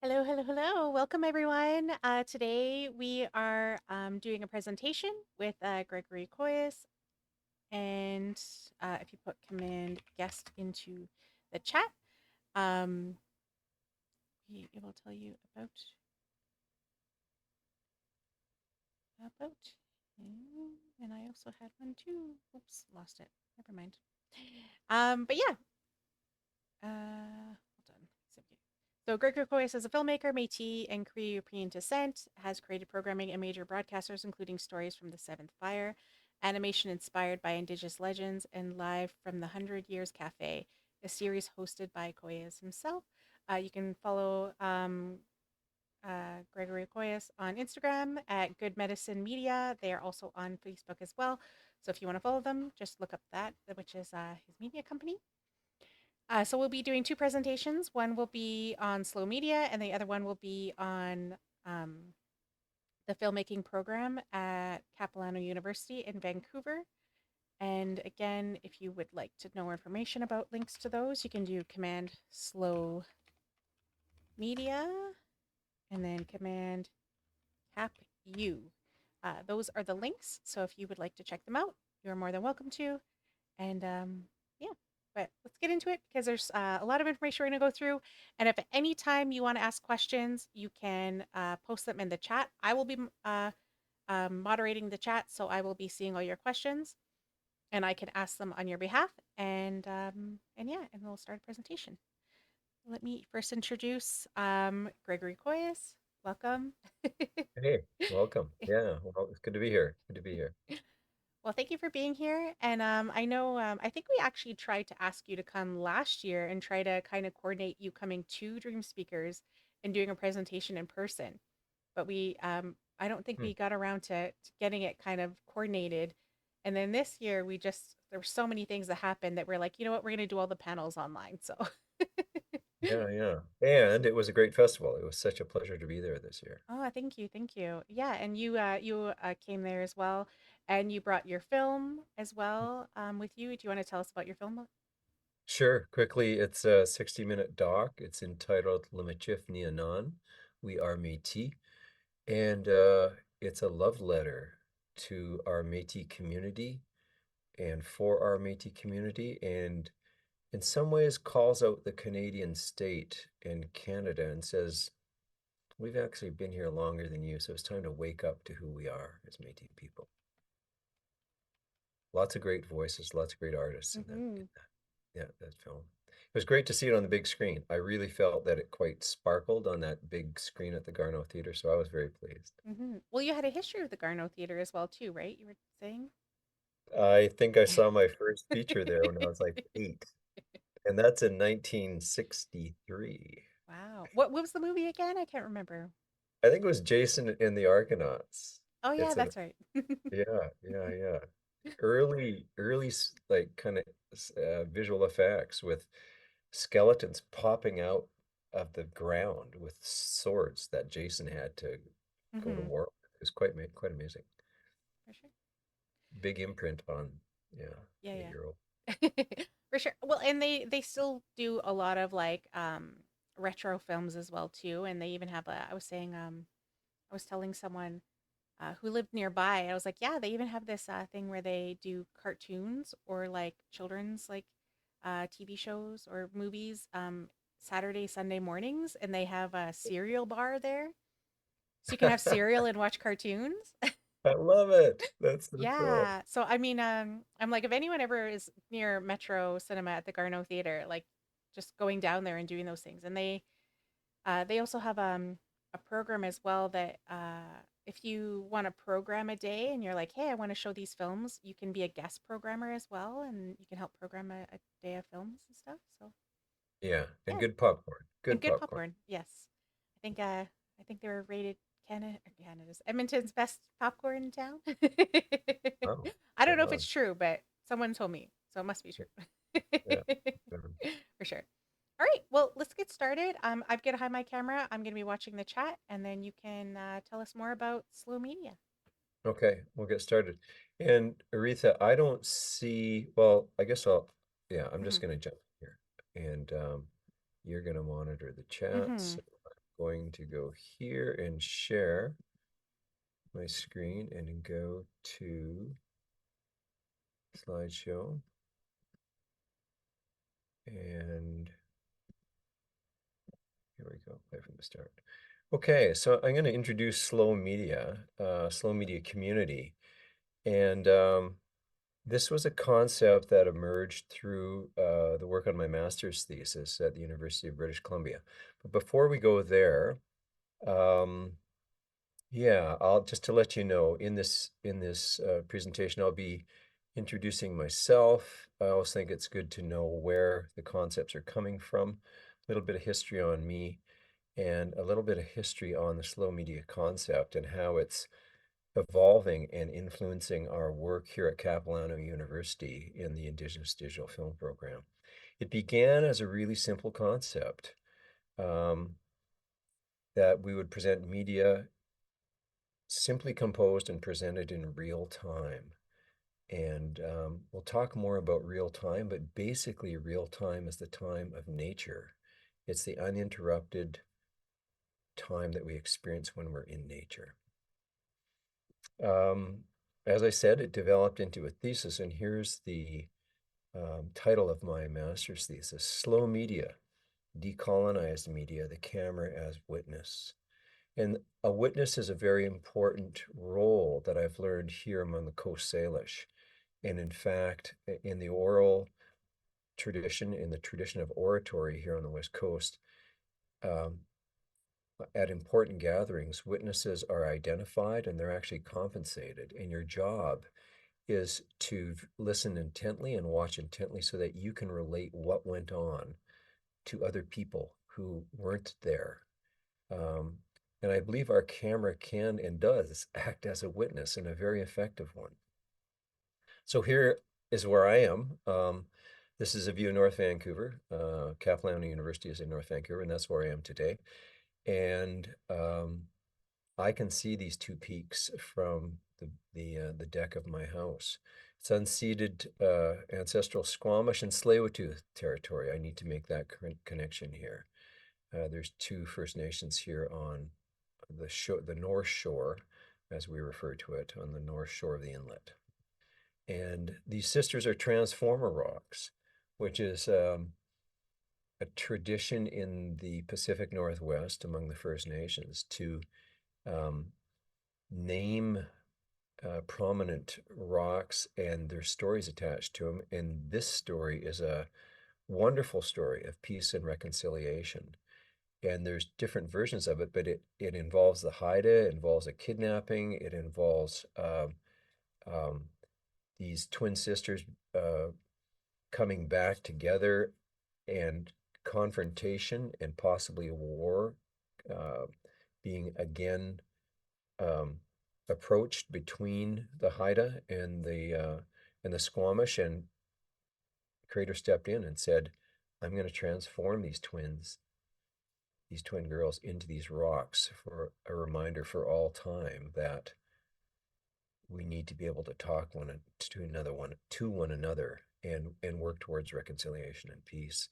Hello, hello, hello. Welcome, everyone. Today we are doing a presentation with Gregory Coyes. And if you put command guest into the chat, um, it will tell you about him. And I also had one too. Oops, lost it. Never mind. But yeah, hold on. So Gregory Coyes is a filmmaker, Métis and Cree European descent, has created programming and major broadcasters, including Stories from the Seventh Fire, animation inspired by Indigenous legends, and Live from the Hundred Years Cafe, a series hosted by Coyes himself. You can follow Gregory Coyes on Instagram at Good Medicine Media. They are also on Facebook as well. So if you want to follow them, just look up that, which is his media company. So we'll be doing two presentations. One will be on slow media, and the other one will be on the filmmaking program at Capilano University in Vancouver. And again, if you would like to know more information about links to those, you can do command slow media and then command cap u. Those are the links. So if you would like to check them out, you're more than welcome to. And yeah, but let's get into it because there's a lot of information we're going to go through. And if at any time you want to ask questions, you can post them in the chat. I will be moderating the chat, so I will be seeing all your questions and I can ask them on your behalf. And yeah, and we'll start a presentation. Let me first introduce Gregory Coyes. Welcome. Hey, welcome. Yeah, well, it's good to be here. Good to be here. Well, thank you for being here. And I know, I think we actually tried to ask you to come last year and try to kind of coordinate you coming to Dream Speakers and doing a presentation in person. But I don't think Hmm. we got around to getting it kind of coordinated. And then this year, there were so many things that happened that we're like, you know what, we're going to do all the panels online. So, Yeah, yeah. And it was a great festival. It was such a pleasure to be there this year. oh, thank you, thank you. Yeah, and you came there as well, and you brought your film as well with you. Do you want to tell us about your film? Sure, quickly, it's a 60-minute doc. It's entitled Lemachif Nianan, We Are Métis. And it's a love letter to our Métis community and for our Métis community, and in some ways calls out the Canadian state and Canada and says, we've actually been here longer than you, so it's time to wake up to who we are as Métis people. Lots of great voices, lots of great artists in that, Mm-hmm. yeah, that film. It was great to see it on the big screen. I really felt that it quite sparkled on that big screen at the Garneau Theater, so I was very pleased. Mm-hmm. Well, you had a history with the Garneau Theater as well, too, right? You were saying. I think I saw my first feature there when I was like 8, and that's in 1963. Wow. What was the movie again? I can't remember. I think it was Jason and the Argonauts. Oh yeah, It's an that's right. Yeah, yeah, yeah. Early, like kind of visual effects with skeletons popping out of the ground with swords that Jason had to go to Mm-hmm. war with. It was quite amazing. For sure. Big imprint on, yeah, Yeah, 8-year-old. yeah. For sure. Well, and they still do a lot of like retro films as well too, and they even have a I was saying I was telling someone who lived nearby. I was like, yeah, they even have this thing where they do cartoons or like children's like TV shows or movies Saturday, Sunday mornings, and they have a cereal bar there, so you can have cereal and watch cartoons. I love it. That's so cool. Yeah. So I mean, I'm like, if anyone ever is near Metro Cinema at the Garneau Theater, like just going down there and doing those things, and they also have a program as well that if you want to program a day and you're like, hey, I want to show these films, you can be a guest programmer as well, and you can help program a day of films and stuff. So Yeah, and yeah, good popcorn. and Good good popcorn. popcorn. Yes, I think they were rated Canada's Edmonton's best popcorn in town. Wow. I don't Right know if on. it's true, but someone told me, so it must be true. Yeah. Um, For sure. All right, well, let's get started. I'm gonna hide my camera. I'm gonna be watching the chat, and then you can tell us more about slow media. Okay, we'll get started. And Aretha, I don't see, well, I guess yeah, I'm Mm-hmm. just going to jump here. And you're going to monitor the chat. Mm-hmm. So going to go here and share my screen and go to slideshow. And here we go, play from the start. Okay, so I'm going to introduce slow media community. And this was a concept that emerged through the work on my master's thesis at the University of British Columbia. But before we go there, um, yeah, I'll just to let you know, in this presentation, I'll be introducing myself. I always think it's good to know where the concepts are coming from, a little bit of history on me, and a little bit of history on the slow media concept and how it's evolving and influencing our work here at Capilano University in the Indigenous Digital Film Program. It began as a really simple concept um, that we would present media simply composed and presented in real time. And we'll talk more about real time, but basically, real time is the time of nature. It's the uninterrupted time that we experience when we're in nature. Um, as I said, it developed into a thesis, and here's the title of my master's thesis: Slow Media, Decolonized Media, the Camera as Witness. And a witness is a very important role that I've learned here among the Coast Salish. And in fact, in the oral tradition, in the tradition of oratory here on the West Coast, um, at important gatherings, witnesses are identified and they're actually compensated. And your job is to listen intently and watch intently so that you can relate what went on to other people who weren't there. Um, and I believe our camera can and does act as a witness and a very effective one. So here is where I am. This is a view of North Vancouver. Capilano University is in North Vancouver, and that's where I am today. And I can see these two peaks from the deck of my house. It's unceded ancestral Squamish and Tsleil-Waututh territory. I need to make that connection here. There's two First Nations here on the North Shore, as we refer to it, on the North Shore of the inlet. And these sisters are transformer rocks, which is a tradition in the Pacific Northwest among the First Nations to um, name prominent rocks and their stories attached to them. And this story is a wonderful story of peace and reconciliation. And there's different versions of it, but it involves the Haida, it involves a kidnapping, it involves um, these twin sisters uh, coming back together and confrontation and possibly a war uh, being again um, approached between the Haida and the Squamish, and Creator stepped in and said, "I'm going to transform these twin girls, into these rocks for a reminder for all time that we need to be able to talk to one another and work towards reconciliation and peace."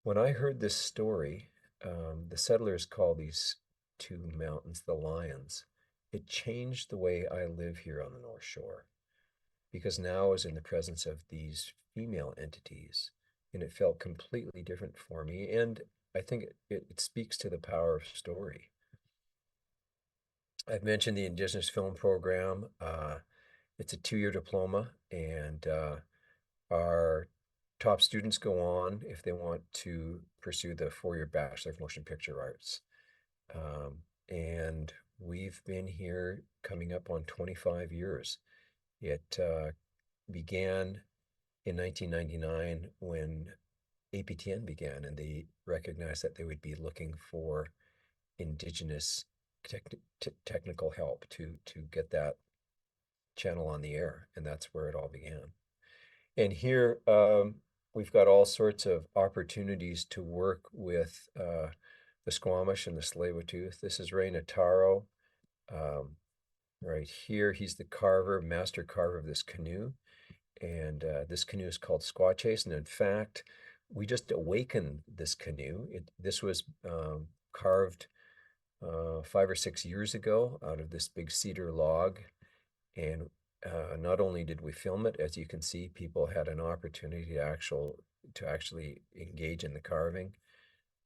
When I heard this story, the settlers call these two mountains the Lions. It changed the way I live here on the North Shore because now I was in the presence of these female entities and it felt completely different for me. And I think it speaks to the power of story. I've mentioned the Indigenous Film Program. It's a 2-year diploma, and our top students go on if they want to pursue the 4-year Bachelor of Motion Picture Arts. And we've been here coming up on 25 years. It began in 1999 when APTN began, and they recognized that they would be looking for Indigenous technical help to get that channel on the air, and that's where it all began. And here we've got all sorts of opportunities to work with the Squamish and the Tsleil-Waututh. This is Ray Nataro. Right here, he's the carver, master carver of this canoe. And this canoe is called Squatchase. And in fact, we just awakened this canoe. This was carved 5 or 6 years ago out of this big cedar log. And not only did we film it, as you can see, people had an opportunity to actually engage in the carving.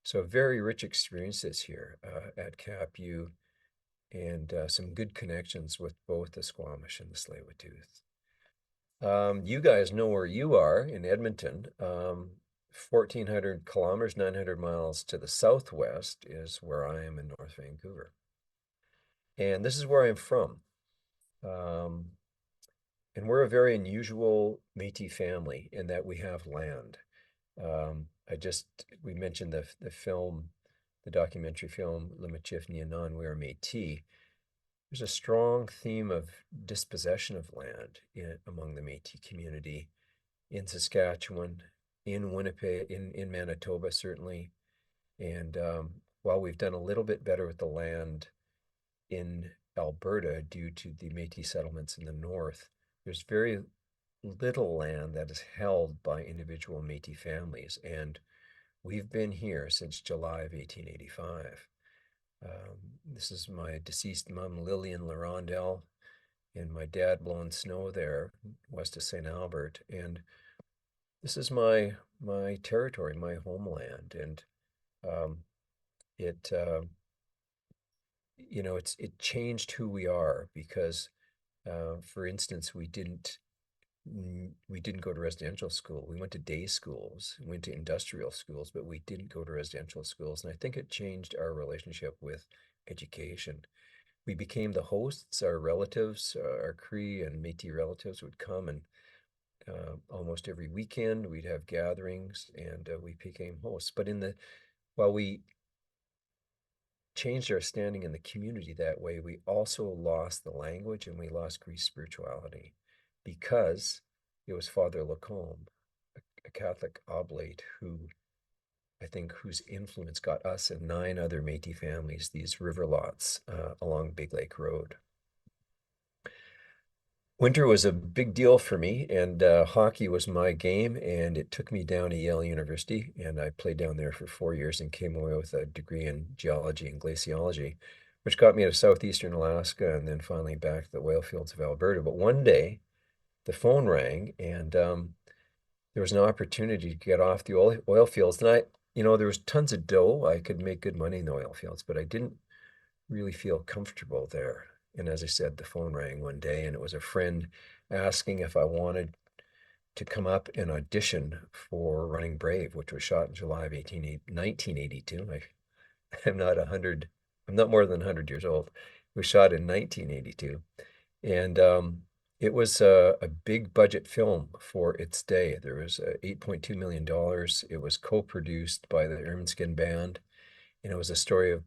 So very rich experiences here at CapU, and some good connections with both the Squamish and the Tsleil-Waututh. You guys know where you are in Edmonton. 1,400 kilometers, 900 miles to the southwest is where I am in North Vancouver. And this is where I'm from. Um, and we're a very unusual Métis family in that we have land. We mentioned the film, the documentary film, Le Michif Nianan, We Are Métis. There's a strong theme of dispossession of land among the Métis community in Saskatchewan, in Winnipeg, in Manitoba, certainly. And while we've done a little bit better with the land in Alberta due to the Métis settlements in the north, there's very little land that is held by individual Métis families. And we've been here since July of 1885. This is my deceased mom, Lillian Larondel, and my dad blowing snow there west of St. Albert. And this is my territory, my homeland. And um, it it changed who we are because, for instance, we didn't go to residential school. We went to day schools, we went to industrial schools, but we didn't go to residential schools. And I think it changed our relationship with education. We became the hosts. Our relatives, our Cree and Métis relatives would come, and almost every weekend we'd have gatherings, and we became hosts. But while we changed our standing in the community that way, we also lost the language and we lost Cree spirituality because it was Father Lacombe, a Catholic oblate whose influence got us and 9 other Métis families these river lots along Big Lake Road. Winter was a big deal for me, and hockey was my game, and it took me down to Yale University, and I played down there for 4 years and came away with a degree in geology and glaciology, which got me to southeastern Alaska and then finally back to the oil fields of Alberta. But one day, the phone rang, and there was an opportunity to get off the oil fields. And there was tons of dough. I could make good money in the oil fields, but I didn't really feel comfortable there. And as I said, the phone rang one day, and it was a friend asking if I wanted to come up and audition for Running Brave, which was shot in July of 1982. I'm not more than 100 years old. It was shot in 1982. And it was a big budget film for its day. There was $8.2 million. It was co-produced by the Ermineskin Band. And it was a story of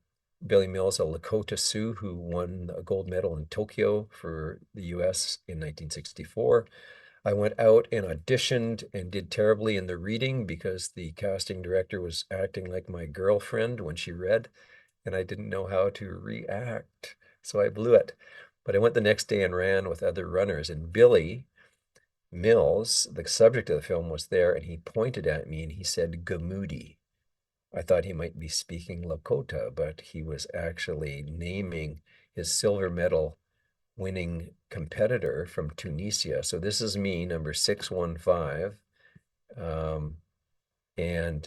Billy Mills, a Lakota Sioux who won a gold medal in Tokyo for the US in 1964. I went out and auditioned and did terribly in the reading because the casting director was acting like my girlfriend when she read, and I didn't know how to react. So I blew it. But I went the next day and ran with other runners, and Billy Mills, the subject of the film, was there, and he pointed at me and he said, Gamoodi. I thought he might be speaking Lakota, but he was actually naming his silver medal winning competitor from Tunisia. So this is me, number 615. Um, and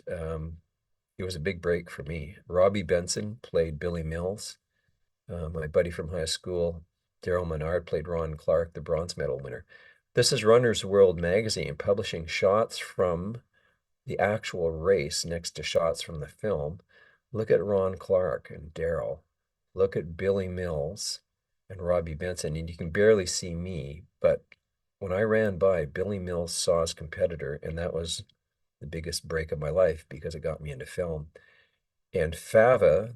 it was a big break for me. Robbie Benson played Billy Mills. My buddy from high school, Daryl Menard, played Ron Clark, the bronze medal winner. This is Runner's World magazine publishing shots from the actual race next to shots from the film. Look at Ron Clark and Daryl. Look at Billy Mills and Robbie Benson, and you can barely see me, but when I ran by, Billy Mills saw his competitor, and that was the biggest break of my life because it got me into film. And FAVA,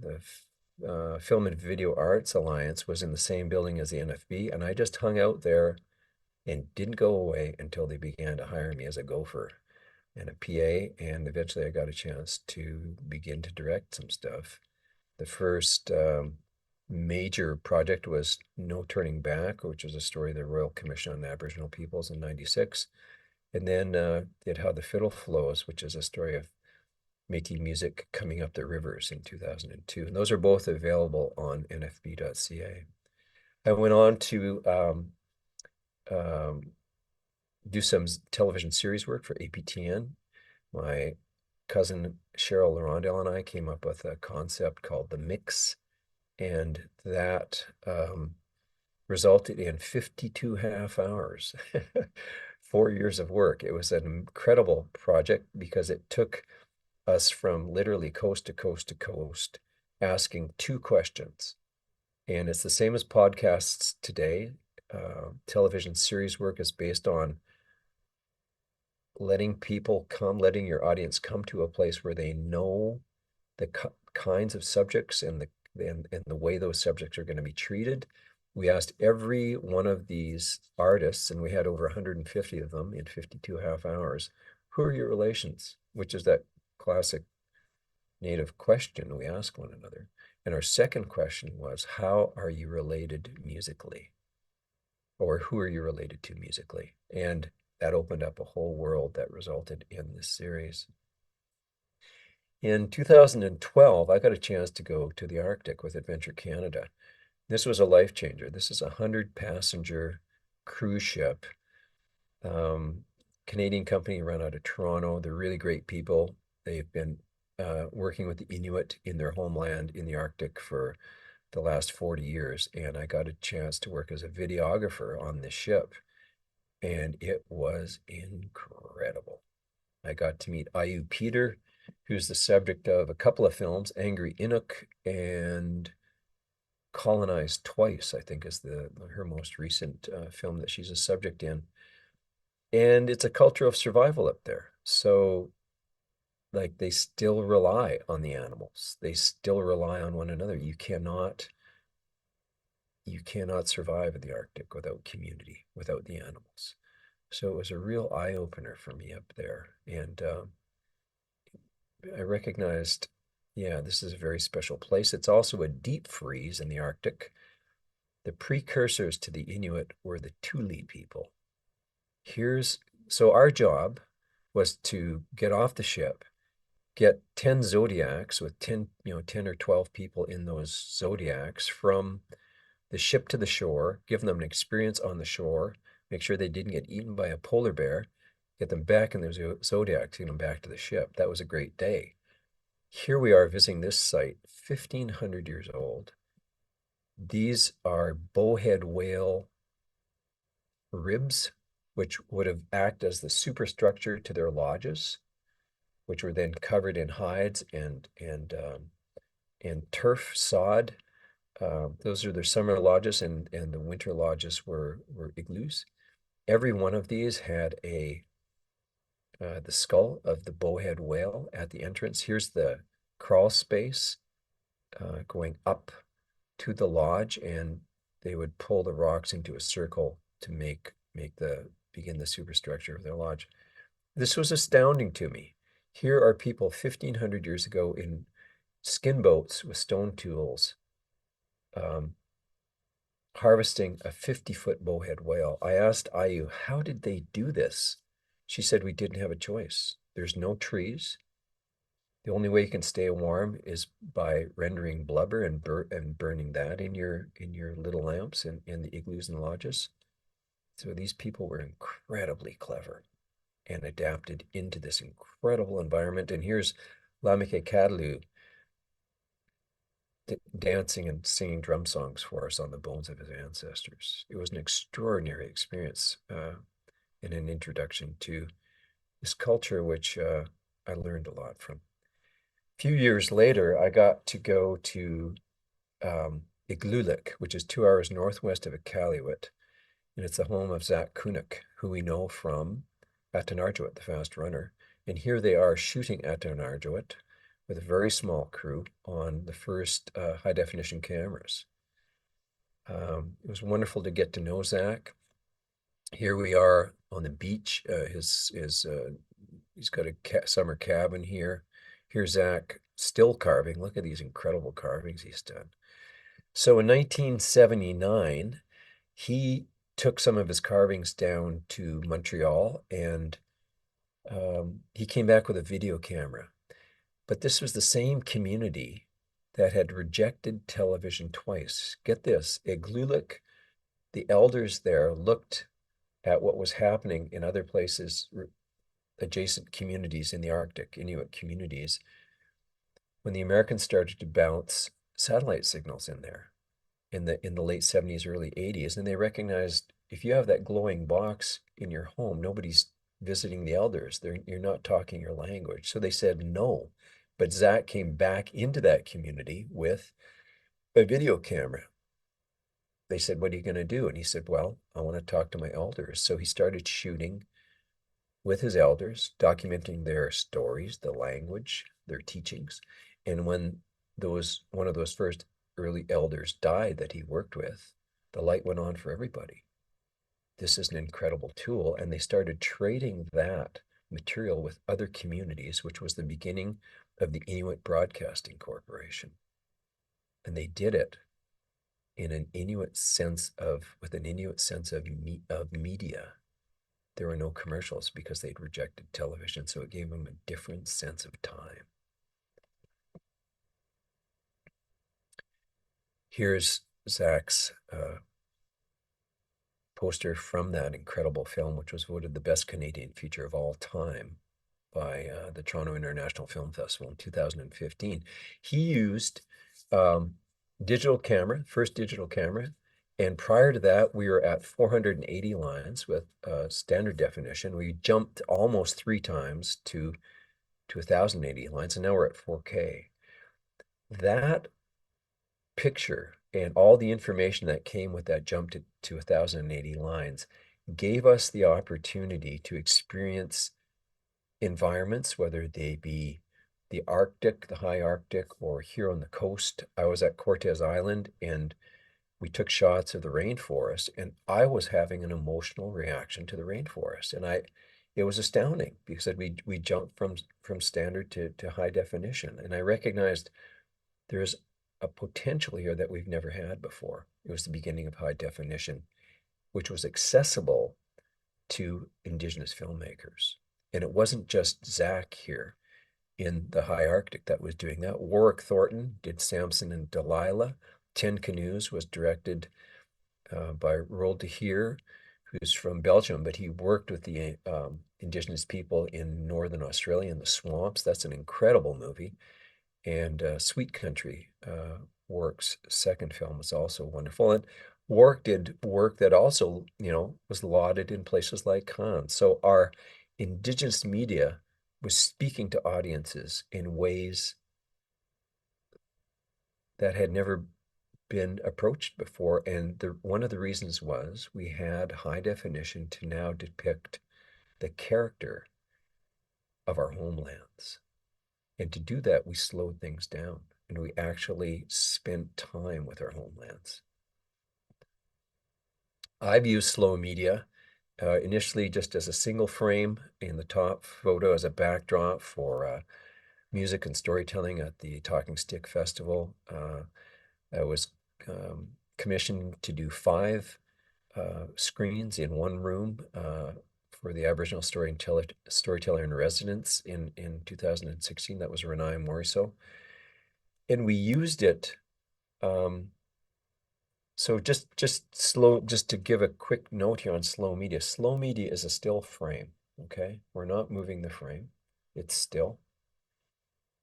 the Film and Video Arts Alliance, was in the same building as the NFB, and I just hung out there and didn't go away until they began to hire me as a gopher and a PA, and eventually I got a chance to begin to direct some stuff. The first major project was No Turning Back, which was a story of the Royal Commission on Aboriginal Peoples in '96. And then did How the Fiddle Flows, which is a story of Métis music coming up the rivers in 2002. And those are both available on nfb.ca. I went on to um, do some television series work for APTN. My cousin Cheryl Larondel and I came up with a concept called The Mix, and that resulted in 52 half hours, 4 years of work. It was an incredible project because it took us from literally coast to coast to coast, asking two questions. And it's the same as podcasts today. Television series work is based on letting your audience come to a place where they know the kinds of subjects and the way those subjects are going to be treated. We asked every one of these artists, and we had over 150 of them in 52 half hours, who are your relations? Which is that classic native question we ask one another. And our second question was, how are you related musically? Or who are you related to musically? And that opened up a whole world that resulted in this series. In 2012, I got a chance to go to the Arctic with Adventure Canada. This was a life changer. This is a 100-passenger cruise ship. Canadian company run out of Toronto. They're really great people. They've been working with the Inuit in their homeland in the Arctic for the last 40 years. And I got a chance to work as a videographer on this ship. And it was incredible. I got to meet Ayu Peter, who's the subject of a couple of films, Angry Inuk and Colonized Twice, I think is her most recent film that she's a subject in. And it's a culture of survival up there. So like they still rely on the animals. They still rely on one another. You cannot survive in the Arctic without community, without the animals. So it was a real eye opener for me up there. And I recognized, yeah, this is a very special place. It's also a deep freeze in the Arctic. The precursors to the Inuit were the Thule people. So our job was to get off the ship, get 10 zodiacs with 10 or 12 people in those zodiacs from the ship to the shore, give them an experience on the shore, make sure they didn't get eaten by a polar bear, get them back in their zodiac, take them back to the ship. That was a great day. Here we are visiting this site, 1,500 years old. These are bowhead whale ribs, which would have acted as the superstructure to their lodges, which were then covered in hides and turf sod. Those are their summer lodges, and the winter lodges were igloos. Every one of these had the skull of the bowhead whale at the entrance. Here's the crawl space going up to the lodge, and they would pull the rocks into a circle to begin the superstructure of their lodge. This was astounding to me. Here are people 1,500 years ago in skin boats with stone tools, harvesting a 50-foot bowhead whale. I asked Ayu, how did they do this? She said, we didn't have a choice. There's no trees. The only way you can stay warm is by rendering blubber and burning that in your little lamps in the igloos and lodges. So these people were incredibly clever and adapted into this incredible environment. And here's Lamike Kadlu dancing and singing drum songs for us on the bones of his ancestors. It was an extraordinary experience and an introduction to this culture, which I learned a lot from. A few years later, I got to go to Igloolik, which is 2 hours northwest of Iqaluit, and it's the home of Zach Kunuk, who we know from Atanarjuit, the Fast Runner. And here they are shooting Atanarjuit with a very small crew on the first high-definition cameras. It was wonderful to get to know Zach. Here we are on the beach. He's got a summer cabin here. Here's Zach still carving. Look at these incredible carvings he's done. So in 1979, he took some of his carvings down to Montreal, and he came back with a video camera. But this was the same community that had rejected television twice. Get this, Igloolik, the elders there looked at what was happening in other places, adjacent communities in the Arctic, Inuit communities, when the Americans started to bounce satellite signals in there in the late 70s, early 80s, and they recognized if you have that glowing box in your home, nobody's visiting the elders. You're not talking your language. So they said no. But Zach came back into that community with a video camera. They said, "What are you going to do?" And he said, "Well, I want to talk to my elders." So he started shooting with his elders, documenting their stories, the language, their teachings. And when one of those first early elders died that he worked with, the light went on for everybody. This is an incredible tool. And they started trading that material with other communities, which was the beginning of the Inuit Broadcasting Corporation. And they did it in an Inuit sense of, with an Inuit sense of media. There were no commercials because they'd rejected television, so it gave them a different sense of time. Here's Zach's poster from that incredible film, which was voted the best Canadian feature of all time by the Toronto International Film Festival in 2015. He used digital camera, first digital camera, and prior to that, we were at 480 lines with standard definition. We jumped almost 3 times to 1080 lines, and now we're at 4K. That picture and all the information that came with that jump to 1080 lines gave us the opportunity to experience environments, whether they be the Arctic, the high Arctic, or here on the coast. I was at Cortes Island and we took shots of the rainforest, and I was having an emotional reaction to the rainforest. And it was astounding because we jumped from standard to high definition. And I recognized there's a potential here that we've never had before. It was the beginning of high definition, which was accessible to Indigenous filmmakers. And it wasn't just Zach here in the high Arctic that was doing that. Warwick Thornton did Samson and Delilah. 10 Canoes was directed by Roald de Heer, who's from Belgium, but he worked with the Indigenous people in Northern Australia in the swamps. That's an incredible movie. And Sweet Country, Warwick's second film, was also wonderful. And Warwick did work that also, was lauded in places like Cannes. So our Indigenous media was speaking to audiences in ways that had never been approached before. And one of the reasons was we had high definition to now depict the character of our homelands. And to do that, we slowed things down and we actually spent time with our homelands. I've used slow media initially just as a single frame in the top photo as a backdrop for music and storytelling at the Talking Stick Festival. I was commissioned to do 5 screens in one room for the Aboriginal storyteller in residence in 2016. That was Renai Moriso. And we used it. So just to give a quick note here on slow media. Slow media is a still frame, okay? We're not moving the frame. It's still.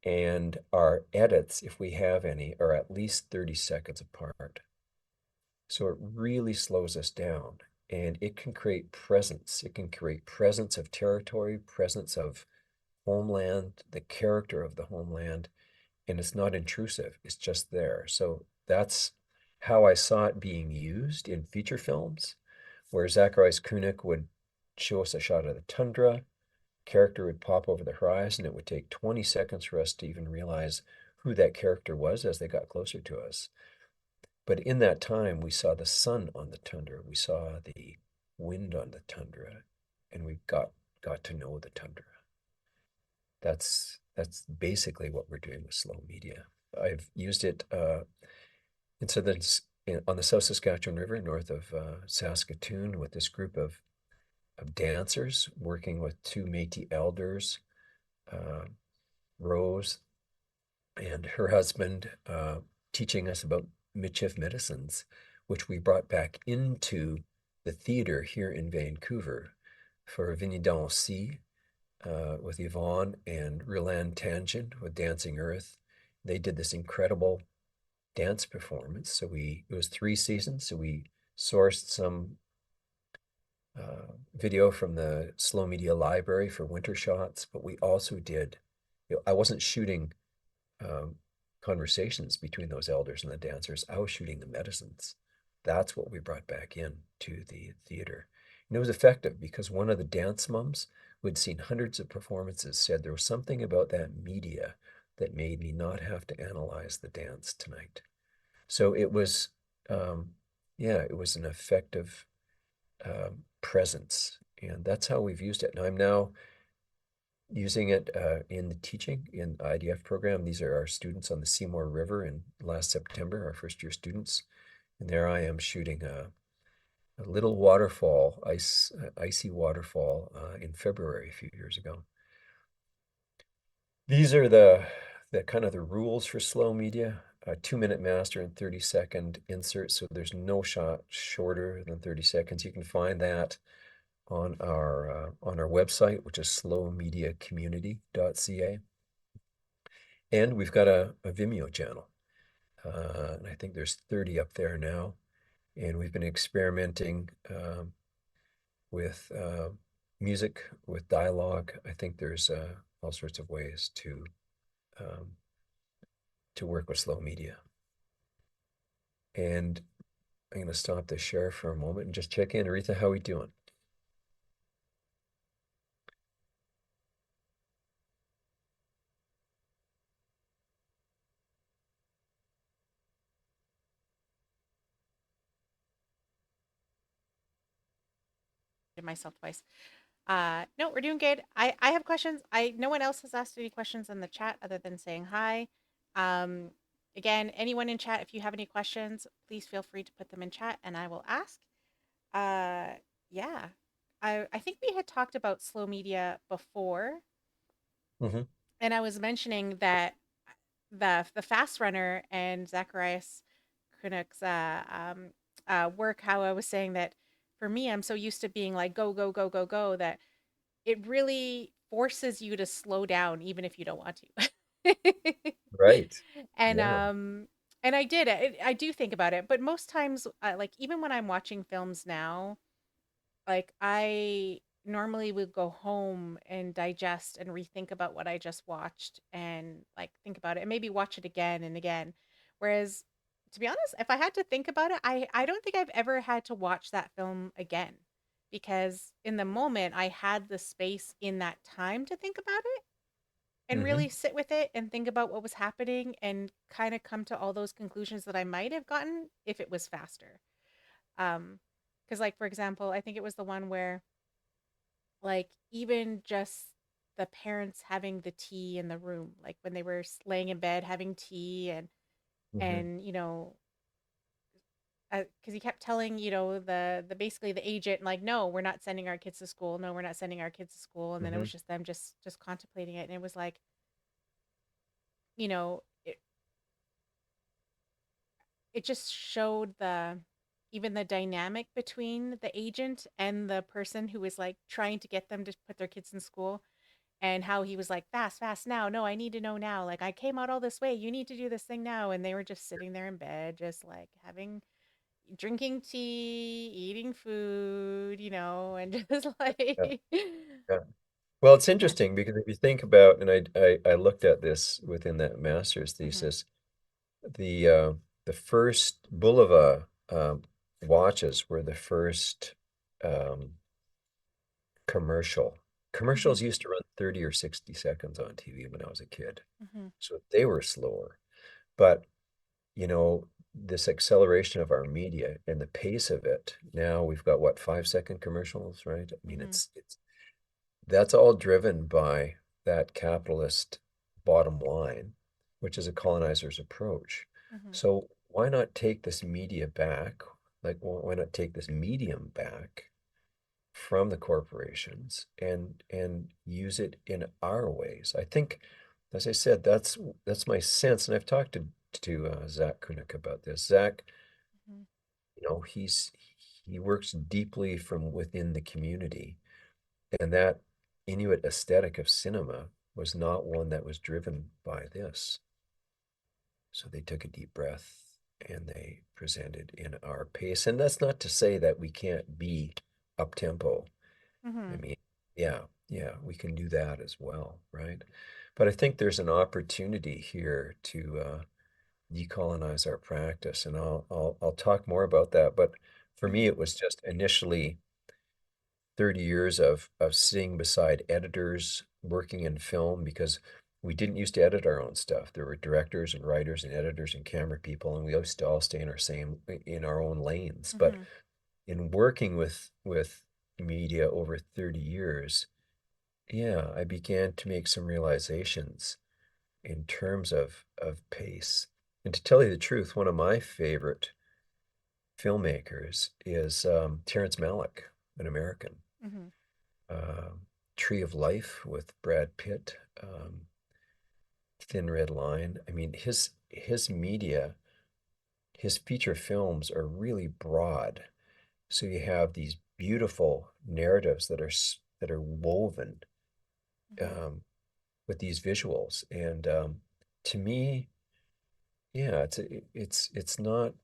And our edits, if we have any, are at least 30 seconds apart. So it really slows us down and it can create presence. It can create presence of territory, presence of homeland, the character of the homeland, and it's not intrusive. It's just there. So that's how I saw it being used in feature films, where Zacharias Kunuk would show us a shot of the tundra, character would pop over the horizon. It would take 20 seconds for us to even realize who that character was as they got closer to us. But in that time, we saw the sun on the tundra, we saw the wind on the tundra, and we got to know the tundra. That's basically what we're doing with slow media. I've used it in on the South Saskatchewan River, north of Saskatoon, with this group of dancers working with 2 Métis elders, Rose and her husband teaching us about Michif medicines, which we brought back into the theater here in Vancouver for Vinnie Dancy with Yvonne and Rylan Tangent with Dancing Earth. They did this incredible dance performance. It was 3 seasons. So we sourced some video from the Slow Media Library for winter shots, but we also did, I wasn't shooting um, conversations between those elders and the dancers. I was shooting the medicines. That's what we brought back in to the theater. And it was effective because one of the dance mums who had seen hundreds of performances said there was something about that media that made me not have to analyze the dance tonight. So it was, um, yeah, it was an effective presence. And that's how we've used it. And I'm now using it in the teaching in IDF program. These are our students on the Seymour River in last September, our first year students. And there I am shooting a little waterfall, icy waterfall in February a few years ago. These are the kind of the rules for slow media, a 2-minute master and 30-second insert. So there's no shot shorter than 30 seconds. You can find that on our website, which is slowmediacommunity.ca. And we've got a Vimeo channel. And I think there's 30 up there now. And we've been experimenting with music, with dialogue. I think there's all sorts of ways um, to work with slow media. And I'm going to stop the share for a moment and just check in. Aretha, how are we doing? Did myself twice. No, we're doing good. I have questions. No one else has asked any questions in the chat other than saying hi. Um, Again, anyone in chat, if you have any questions, please feel free to put them in chat and I will ask. Uh, yeah. I think we had talked about slow media before, Mm-hmm. and I was mentioning that the fast runner and Zacharias Kunuk's work. How I was saying that for me, I'm so used to being like go go go go go that it really forces you to slow down even if you don't want to. Right. and Yeah. um and I did I do think about it, but most times like even when I'm watching films now, like I normally would go home and digest and rethink about what I just watched and like think about it and maybe watch it again and again. Whereas to be honest, if I had to think about it, I don't think I've ever had to watch that film again because in the moment I had the space in that time to think about it and Mm-hmm. really sit with it and think about what was happening and kind of come to all those conclusions that I might have gotten if it was faster. Um, because like for example, I think it was the one where like even just the parents having the tea in the room, like when they were laying in bed having tea Mm-hmm. and because he kept telling the basically the agent like no we're not sending our kids to school, no we're not sending our kids to school, and then it Mm-hmm. was just them just contemplating it and it was like you know it, it just showed the even the dynamic between the agent and the person who was like trying to get them to put their kids in school and how he was like fast fast now, no I need to know now, like I came out all this way, you need to do this thing now, and they were just sitting there in bed just like having drinking tea, eating food, and just Yeah. like Yeah. Well, it's yeah. interesting because if you think about, and I looked at this within that master's Mhm. thesis, the uh, the first Bulova watches were the first um, commercial. Commercials Mhm. used to run 30 or 60 seconds on TV when I was a kid, Mhm. so they were slower. But you know, this acceleration of our media and the pace of it, now we've got what, 5-second commercials, right? I mean, Mhm. it's that's all driven by that capitalist bottom line, which is a colonizer's approach. Mhm. So why not take this media back? Like, why not take this medium back from the corporations and use it in our ways? I think as I said, that's my sense, and I've talked to Zach Kunuk about this. Zach, Mhm. he works deeply from within the community, and that Inuit aesthetic of cinema was not one that was driven by this. So they took a deep breath and they presented in our pace. And that's not to say that we can't be up tempo. I Mhm. mean, yeah, we can do that as well, right? But I think there's an opportunity here to decolonize our practice, and I'll talk more about that. But for me, Mhm. it was just initially 30 years of sitting beside editors working in film because we didn't used to edit our own stuff. There were directors and writers and editors and camera people, and we used to all stay in our own lanes. But Mhm. in working with media over 30 years, yeah, I began to make some realizations in terms of pace. And to tell you the truth, one of my favorite filmmakers is Terrence Malick, an American. Mhm. um, Tree of Life with Brad Pitt, Thin Red Line. I mean, his media, his feature films are really broad. So you have these beautiful narratives that are woven Mhm. with these visuals, and to me, yeah, it's not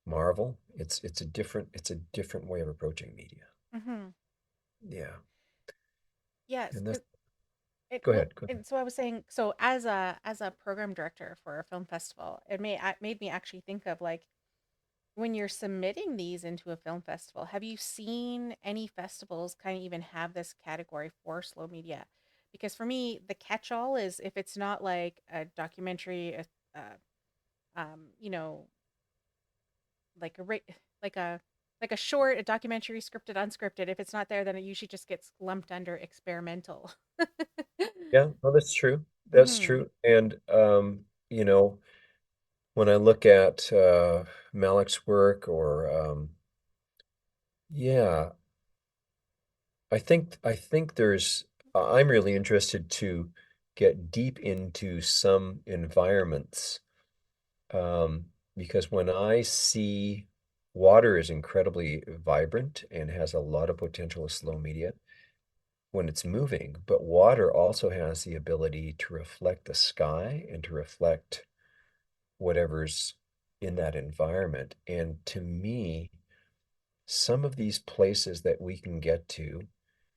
Marvel. It's a different way of approaching media. Mhm. Yeah, Yes, and that's 'cause it go well, ahead, go ahead. and so I was saying, so as a program director for a film festival, made me actually think of like when you're submitting these into a film festival, have you seen any festivals kind of even have this category for slow media? Because for me, the catch-all is if it's not like a documentary, you know, like a like a like a short, a documentary, scripted, unscripted. If it's not there, then it usually just gets lumped under experimental. Yeah, well, that's true. That's Hmm. true. And you know, when I look at Malik's work or yeah, I think I'm really interested to get deep into some environments because when I see water is incredibly vibrant and has a lot of potential as slow media when it's moving, but water also has the ability to reflect the sky and to reflect whatever's in that environment. And to me, some of these places that we can get to,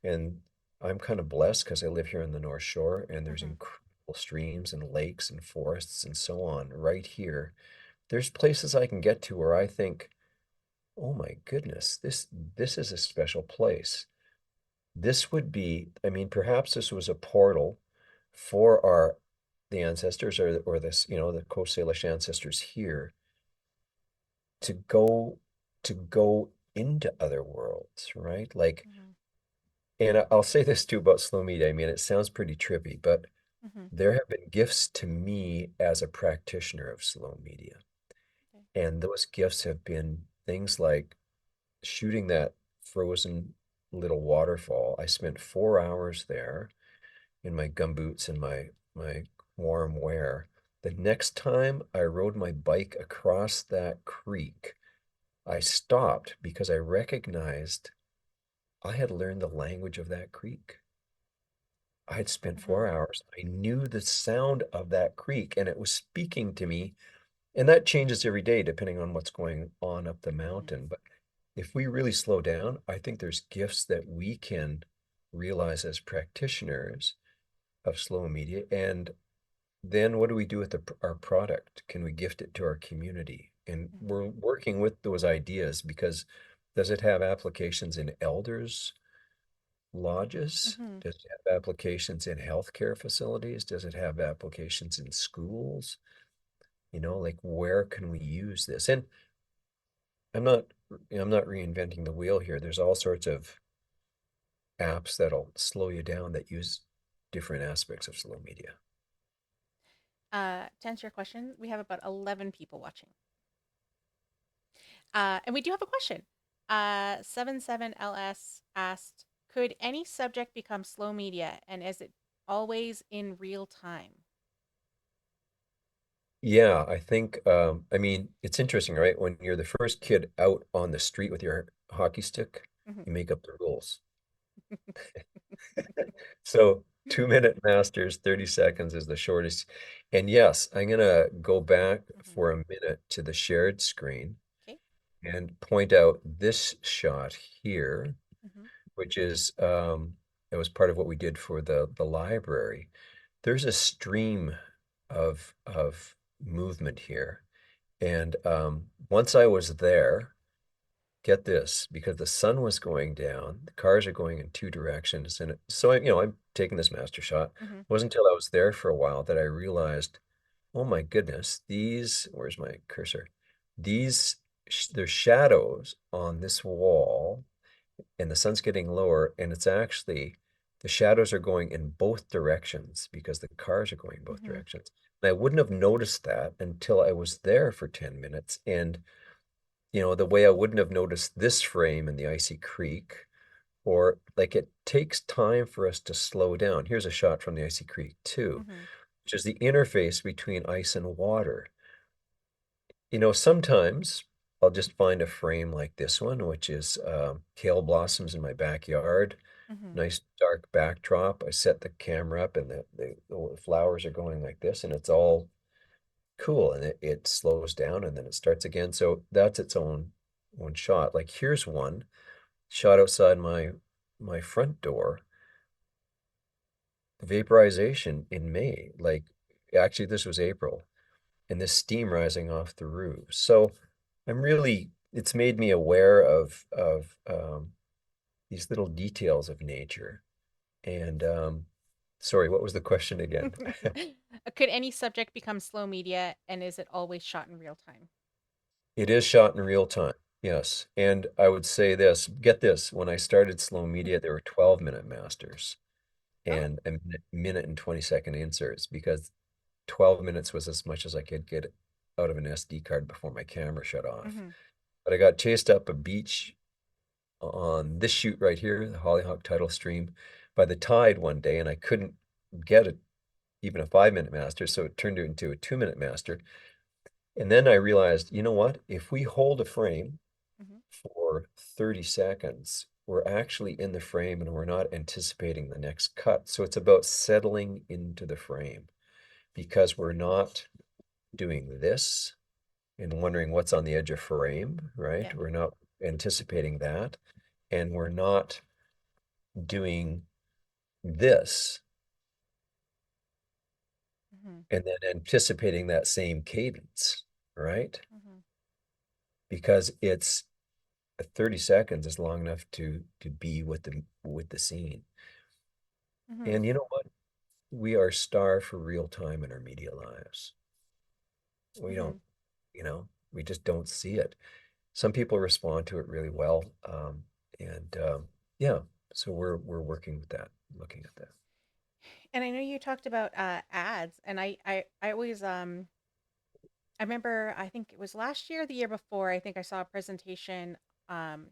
and I'm kind of blessed because I live here on the North Shore and there's Hmm. incredible streams and lakes and forests and so on right here. There's places I can get to where I think, oh my goodness, this is a special place. This would be, I mean, perhaps this was a portal for the ancestors or this, the Coast Salish ancestors here to go into other worlds, right? Like, Hmm. and I'll say this too about slow media. I mean, it sounds pretty trippy, but Hmm. there have been gifts to me as a practitioner of slow media. Okay. And those gifts have been things like shooting that frozen little waterfall. I spent 4 hours there in my gumboots and my warm wear. The next time I rode my bike across that creek, I stopped because I recognized I had learned the language of that creek. I had spent Hmm. 4 hours. I knew the sound of that creek and it was speaking to me. And that changes every day depending on what's going on up the Yes. mountain. But if we really slow down, I think there's gifts that we can realize as practitioners of slow media. And then what do we do with our product? Can we gift it to our community? And Hmm. we're working with those ideas because does it have applications in elders lodges? Hmm. Does it have applications in healthcare facilities? Does it have applications in schools? Like where can we use this? And I'm not I'm not reinventing the wheel here. There's all sorts of apps that'll slow you down that use different aspects of slow media. To answer your question, we have about 11 people watching. And we do have a question. 77LS asked, could any subject become slow media? And is it always in real time? Yeah, I think, I mean, it's interesting, right? When you're the first kid out on the street with your hockey stick, Hmm. you make up the rules. So 2-minute masters, 30 seconds is the shortest. And yes, I'm gonna go back Hmm. for a minute to the shared screen Okay. and point out this shot here, Hmm. which is it was part of what we did for the library. There's a stream of movement here. And once I was there, get this, because the sun was going down, the cars are going in two directions, and so I'm taking this master shot. Hmm. It wasn't until I was there for a while that I realized, oh my goodness, where's my cursor? There's shadows on this wall, and the sun's getting lower, and it's actually the shadows are going in both directions because the cars are going both Hmm. directions. And I wouldn't have noticed that until I was there for 10 minutes. And the way I wouldn't have noticed this frame in the icy creek, or like it takes time for us to slow down. Here's a shot from the icy creek too, Hmm. which is the interface between ice and water. Sometimes I'll just find a frame like this one, which is kale blossoms in my backyard, Hmm. nice dark backdrop. I set the camera up and the flowers are going like this, and it's all cool, and it slows down and then it starts again. So that's its own one shot. Like here's one shot outside my front door, vaporization in May. Like actually this was April, and this steam rising off the roof. So it's made me aware of these little details of nature. And sorry, what was the question again? Could any subject become slow media, and is it always shot in real time? It is shot in real time. Yes. And I would say this, get this, when I started slow media, there were 12-minute masters Oh. and a minute and 20-second inserts because 12 minutes was as much as I could get out of an SD card before my camera shut off. Hmm. But I got chased up a beach on this shoot right here, the Hollyhock tidal stream, by the tide one day, and I couldn't get even a 5-minute master, so it turned it into a 2-minute master. And then I realized, you know what? If we hold a frame Hmm. for 30 seconds, we're actually in the frame and we're not anticipating the next cut. So it's about settling into the frame because we're not doing this and wondering what's on the edge of frame, right? Yeah. We're not anticipating that. And we're not doing this Hmm. and then anticipating that same cadence, right? Hmm. Because it's 30 seconds is long enough to be with the scene. Hmm. And you know what? We are starved for real time in our media lives. We don't, Hmm. we just don't see it. Some people respond to it really well. And yeah, so we're working with that, looking at that. And I know you talked about ads, and I always I remember, I think it was last year, or the year before, I think I saw a presentation um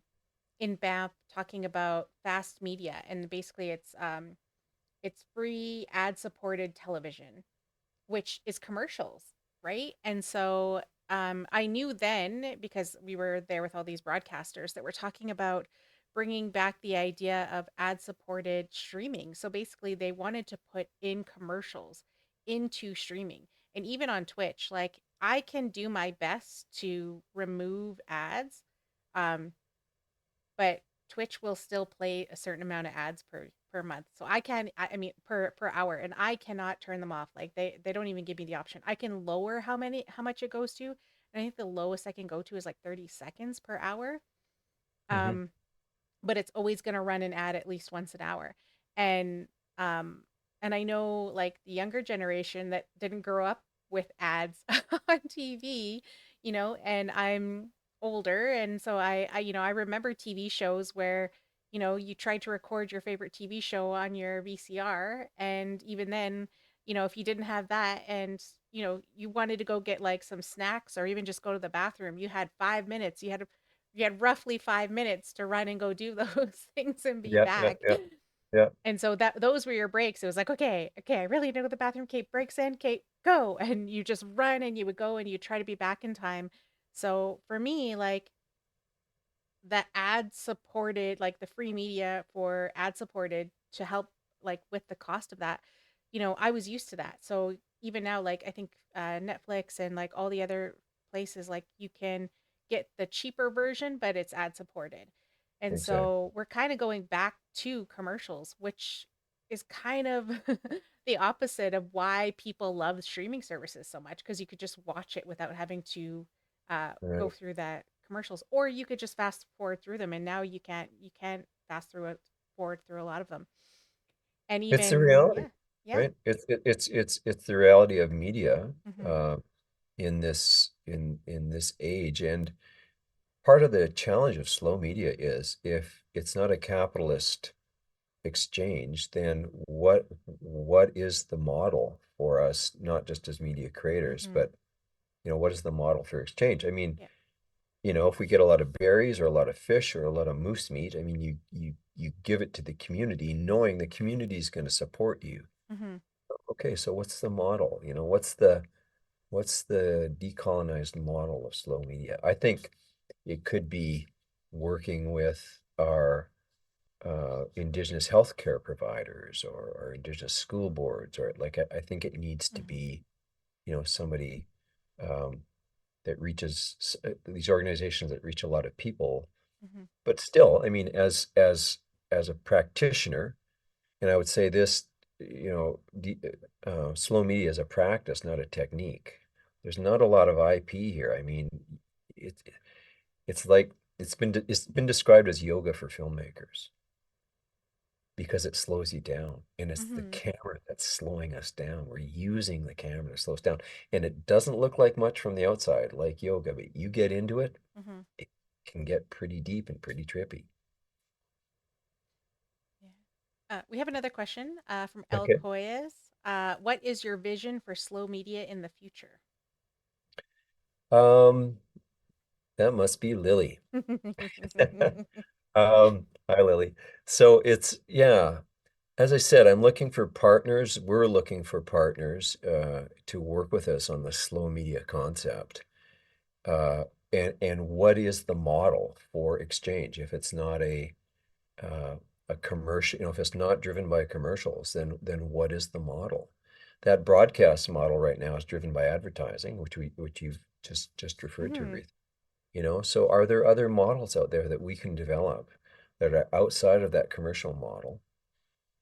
in Banff talking about fast media, and basically it's free ad supported television, which is commercials, right? And so I knew then, because we were there with all these broadcasters, that we're talking about bringing back the idea of ad supported streaming. So basically, they wanted to put in commercials into streaming. And even on Twitch, like I can do my best to remove ads, um, but Twitch will still play a certain amount of ads per month. So I mean per hour, and I cannot turn them off. Like they don't even give me the option. I can lower how much it goes to. And I think the lowest I can go to is like 30 seconds per hour. Hmm. Um but it's always going to run an ad at least once an hour. And um and I know like the younger generation that didn't grow up with ads on TV, and I'm older, and so I remember TV shows where you tried to record your favorite TV show on your VCR, and even then, if you didn't have that, and you wanted to go get like some snacks or even just go to the bathroom, you had 5 minutes. You had roughly 5 minutes to run and go do those things and be Yeah, yeah, back. yeah. Yeah. And so that those were your breaks. It was like, okay, okay, I really need to go to the bathroom. Kate, breaks in. Kate, go. And you just run and you would go and you try to be back in time. So for me, like the ad supported, like the free media for ad supported to help like with the cost of that, I was used to that. So even now, like I think Netflix and like all the other places, like you can get the cheaper version, but it's ad supported. And Exactly. so we're kind of going back to commercials, which is kind of the opposite of why people love streaming services so much, because you could just watch it without having to go Right. through that commercials, or you could just fast forward through them. And now you can't fast through it forward through a lot of them. And It's the even reality, yeah, yeah, right? It's the reality of media mm-hmm, uh, in this age. And part of the challenge of slow media is if it's not a capitalist exchange, then what is the model for us, not just as media creators, mm-hmm, but what is the model for exchange? I mean, yeah, if we get a lot of berries or a lot of fish or a lot of moose meat, I mean, you give it to the community, knowing the community is going to support you. mm-hmm, Okay, so what's the model? What's the decolonized model of slow media? I think it could be working with our Indigenous healthcare providers or Indigenous school boards, or like I think it needs to mm-hmm, be, somebody um, that reaches these organizations that reach a lot of people. mm-hmm, But still, I mean, as a practitioner, and I would say this, slow media is a practice, not a technique. There's not a lot of IP here. I mean, it, it's like it's been described as yoga for filmmakers because it slows you down, and it's the mm-hmm, camera that's slowing us down. We're using the camera to slow us down, and it doesn't look like much from the outside, like yoga, but you get into it, mm-hmm. it can get pretty deep and pretty trippy. Yeah. We have another question from El Okay. Coyes. What is your vision for slow media in the future? Um, that must be Lily. Hi, Lily. So yeah, as I said, I'm looking for partners. We're looking for partners to work with us on the slow media concept. Uh, and what is the model for exchange? If it's not uh, a commercial, if it's not driven by commercials, then what is the model? That broadcast model right now is driven by advertising, which you've just referred to, Mm-hmm. Ruth. So are there other models out there that we can develop that are outside of that commercial model?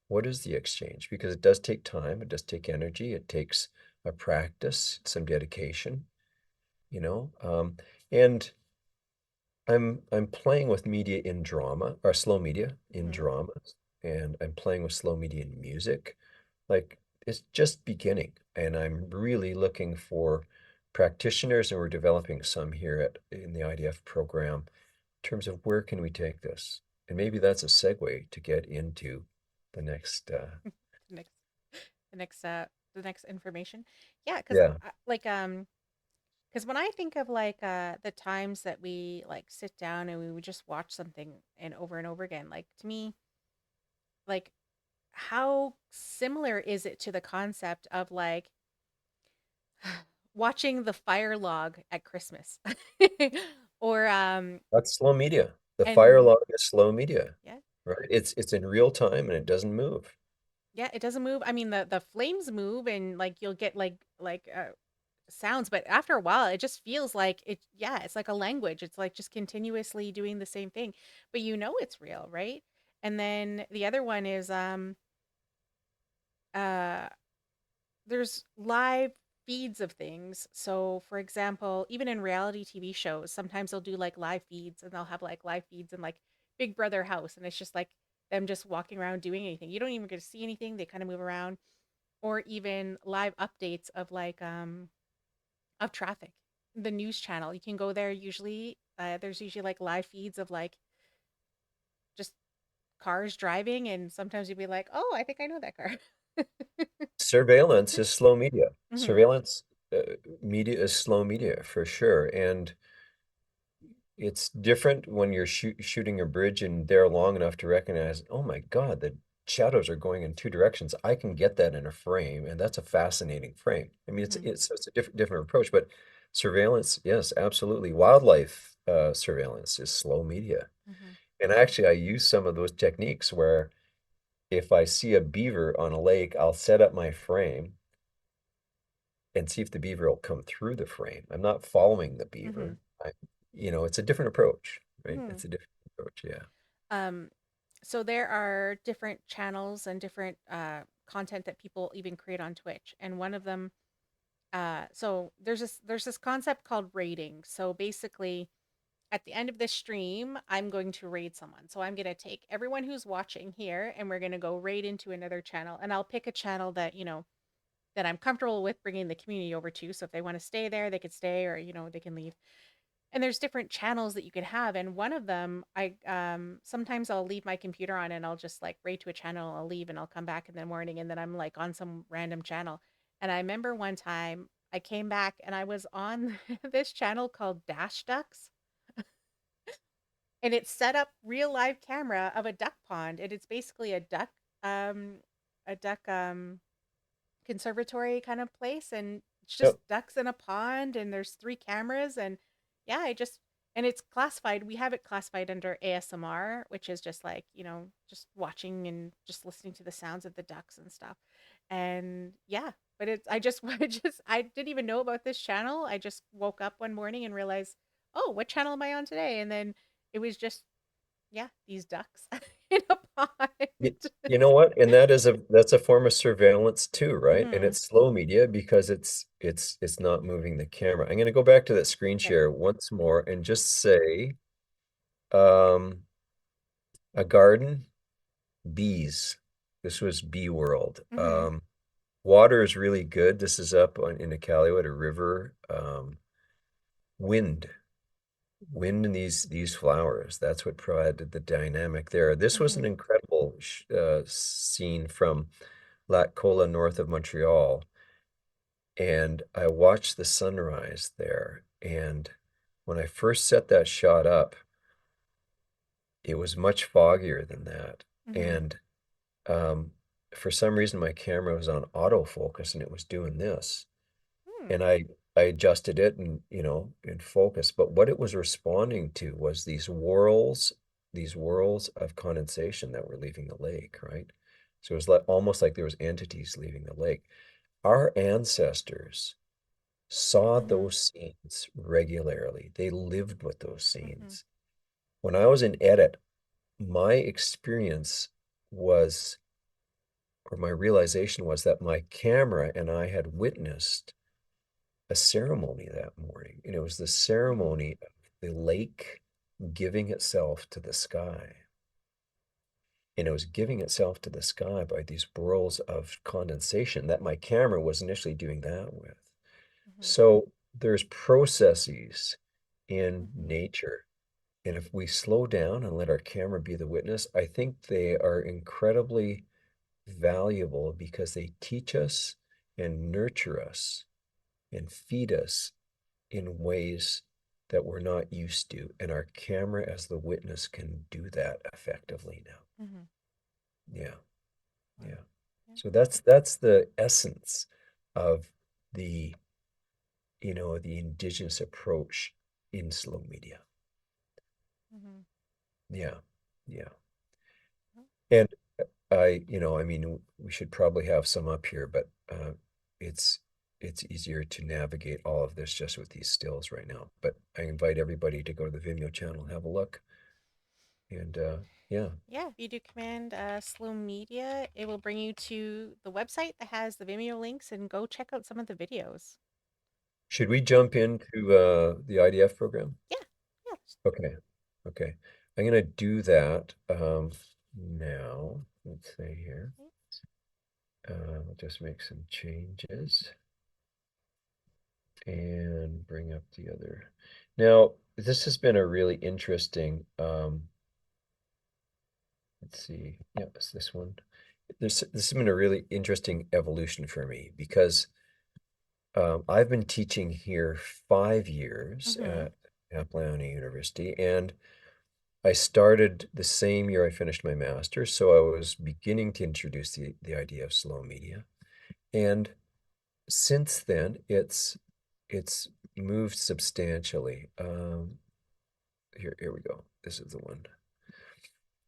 What is the exchange? Because it does take time, it does take energy, it takes a practice, some dedication, you know. And I'm playing with media in drama or slow media in Mm-hmm. dramas, and I'm playing with slow media in music. Like it's just beginning, and I'm really looking for practitioners, and we're developing some here at in the IDF program in terms of where can we take this? And maybe that's a segue to get into the next the next, the next, the next information. Yeah, because yeah. like because when I think of like the times that we like sit down and we would just watch something and over again, like to me, like how similar is it to the concept of like watching the fire log at Christmas? Or That's slow media. The fire and log is slow media, yeah, right? It's in real time and it doesn't move. yeah, it doesn't move. I mean the flames move and like you'll get like sounds, but after a while it just feels like it, yeah, it's like a language. It's like just continuously doing the same thing, but it's real, right? And then the other one is uh there's live feeds of things. So for example, even in reality TV shows, sometimes they'll do like live feeds, and they'll have like live feeds in like Big Brother house, and it's just like them just walking around doing anything. You don't even get to see anything. They kind of move around. Or even live updates of like of traffic. The news channel. You can go there usually. There's usually like live feeds of like just cars driving, and sometimes you'd be like, "Oh, I think I know that car." Surveillance is slow media. Hmm. Surveillance media is slow media for sure. And it's different when you're shooting a bridge and they're long enough to recognize, oh my God, shadows are going in two directions. I can get that in a frame, and that's a fascinating frame. I mean, Mm-hmm. it's a different approach, but surveillance, yes, absolutely. Wildlife surveillance is slow media. Mm-hmm. And actually, I use some of those techniques where if I see a beaver on a lake, I'll set up my frame and see if the beaver will come through the frame. I'm not following the Mm-hmm. beaver. It's a different approach, right? Mm-hmm. It's a different approach, yeah. Um, so there are different channels and different content that people even create on Twitch, and one of them, so there's this concept called raiding. So basically, at the end of this stream, I'm going to raid someone. So I'm going to take everyone who's watching here, and we're going to go raid into another channel, and I'll pick a channel that that I'm comfortable with bringing the community over to. So if they want to stay there, they could stay, or they can leave. And there's different channels that you could have, and one of them, I sometimes I'll leave my computer on and I'll just like raid to a channel, I'll leave and I'll come back in the morning, and then I'm like on some random channel. And I remember one time I came back and I was on this channel called Dash Ducks, and it's set up real live camera of a duck pond, and it's basically um a duck conservatory kind of place, and it's just Yep. ducks in a pond, and there's three cameras. And yeah, and it's classified, we have it classified under ASMR, which is just like just watching and just listening to the sounds of the ducks and stuff. And yeah, but it's I just I didn't even know about this channel. I just woke up one morning and realized, oh, what channel am I on today? And then it was just, yeah, these ducks in a You, pond. you know what? And that's a form of surveillance too, right? And Hmm. it's slow media because it's not moving the camera. I'm going to go back to that screen Okay. share once more and just say um, a garden, bees. This was Bee World. Hmm. Water is really good. This is up in Iqaluit, a river. Wind, wind in these flowers. That's what provided the dynamic there. This was Hmm. an incredible scene from Lac Cola, north of Montreal, and I watched the sunrise there. And when I first set that shot up, it was much foggier than that. Hmm. And um, for some reason, my camera was on autofocus and it was doing this. Hmm. And I adjusted it and in focus. But what it was responding to was these whirls of condensation that were leaving the lake, right? So it was like almost like there was entities leaving the lake. Our ancestors saw Hmm. those scenes regularly. They lived with those Hmm. scenes. When I was in edit, my experience was, or my realization was that my camera and I had witnessed a ceremony that morning. And it was the Hmm. ceremony of the lake giving itself to the sky. And it was giving itself to the sky by these whirls of condensation that my camera was initially doing that with. Hmm. So there's processes in Hmm. nature. And if we slow down and let our camera be the witness, I think they are incredibly valuable because they teach us and nurture us and feed us in ways that we're not used to. And our camera as the witness can do that effectively now. Hmm. Yeah, Wow. yeah. Yeah. So that's the essence of the, the indigenous approach in slow media. Hmm. Yeah, yeah. Oh, And I mean, we should probably have some up here, but it's it's easier to navigate all of this just with these stills right now. But I invite everybody to go to the Vimeo channel and have a look. And yeah, yeah, if you do command slow media, it will bring you to the website that has the Vimeo links, and go check out some of the videos. should we Yeah. jump into the IDF program? Yeah. Yeah. Okay, okay. I'm gonna do that now. Let's see here. I'll just make some changes and bring up the other. Now, this has been a really interesting, let's see. Yep, it's this one. This has been a really interesting evolution for me because I've been teaching here 5 years Mm-hmm. at University, and I started the same year I finished my master's, so I was beginning to introduce the idea of slow media. And since then, it's moved substantially. Here we go. This is the one.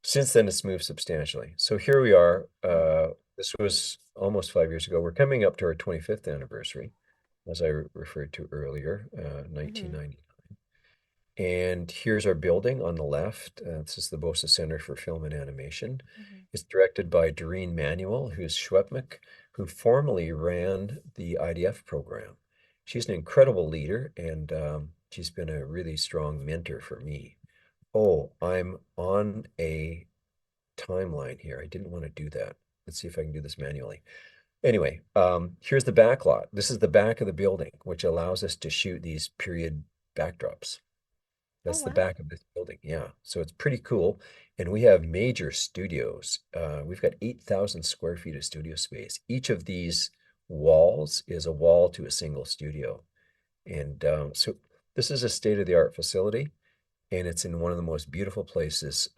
Since then, it's moved substantially. So here we are. Mm-hmm. This was almost 5 years ago. We're coming up to our 25th anniversary, as I referred to earlier, Mm-hmm. 1990. And here's our building on the left. This is the Bosa Center for Film and Animation. Mm-hmm. It's directed by Doreen Manuel, who's Schwepmick, who formerly ran the IDF program. She's an incredible leader, and she's been a really strong mentor for me. Oh, I'm on a timeline here. I didn't want to do that. Let's see if I can do this manually. Anyway, here's the back lot. This is the back of the building, which allows us to shoot these period backdrops. Oh That's the wow. back of this building. Yeah. So it's pretty cool. And we have major studios. We've got 8,000 square feet of studio space. Each of these walls is a wall to a single studio. And so this is a state-of-the-art facility, and it's in one of the most beautiful places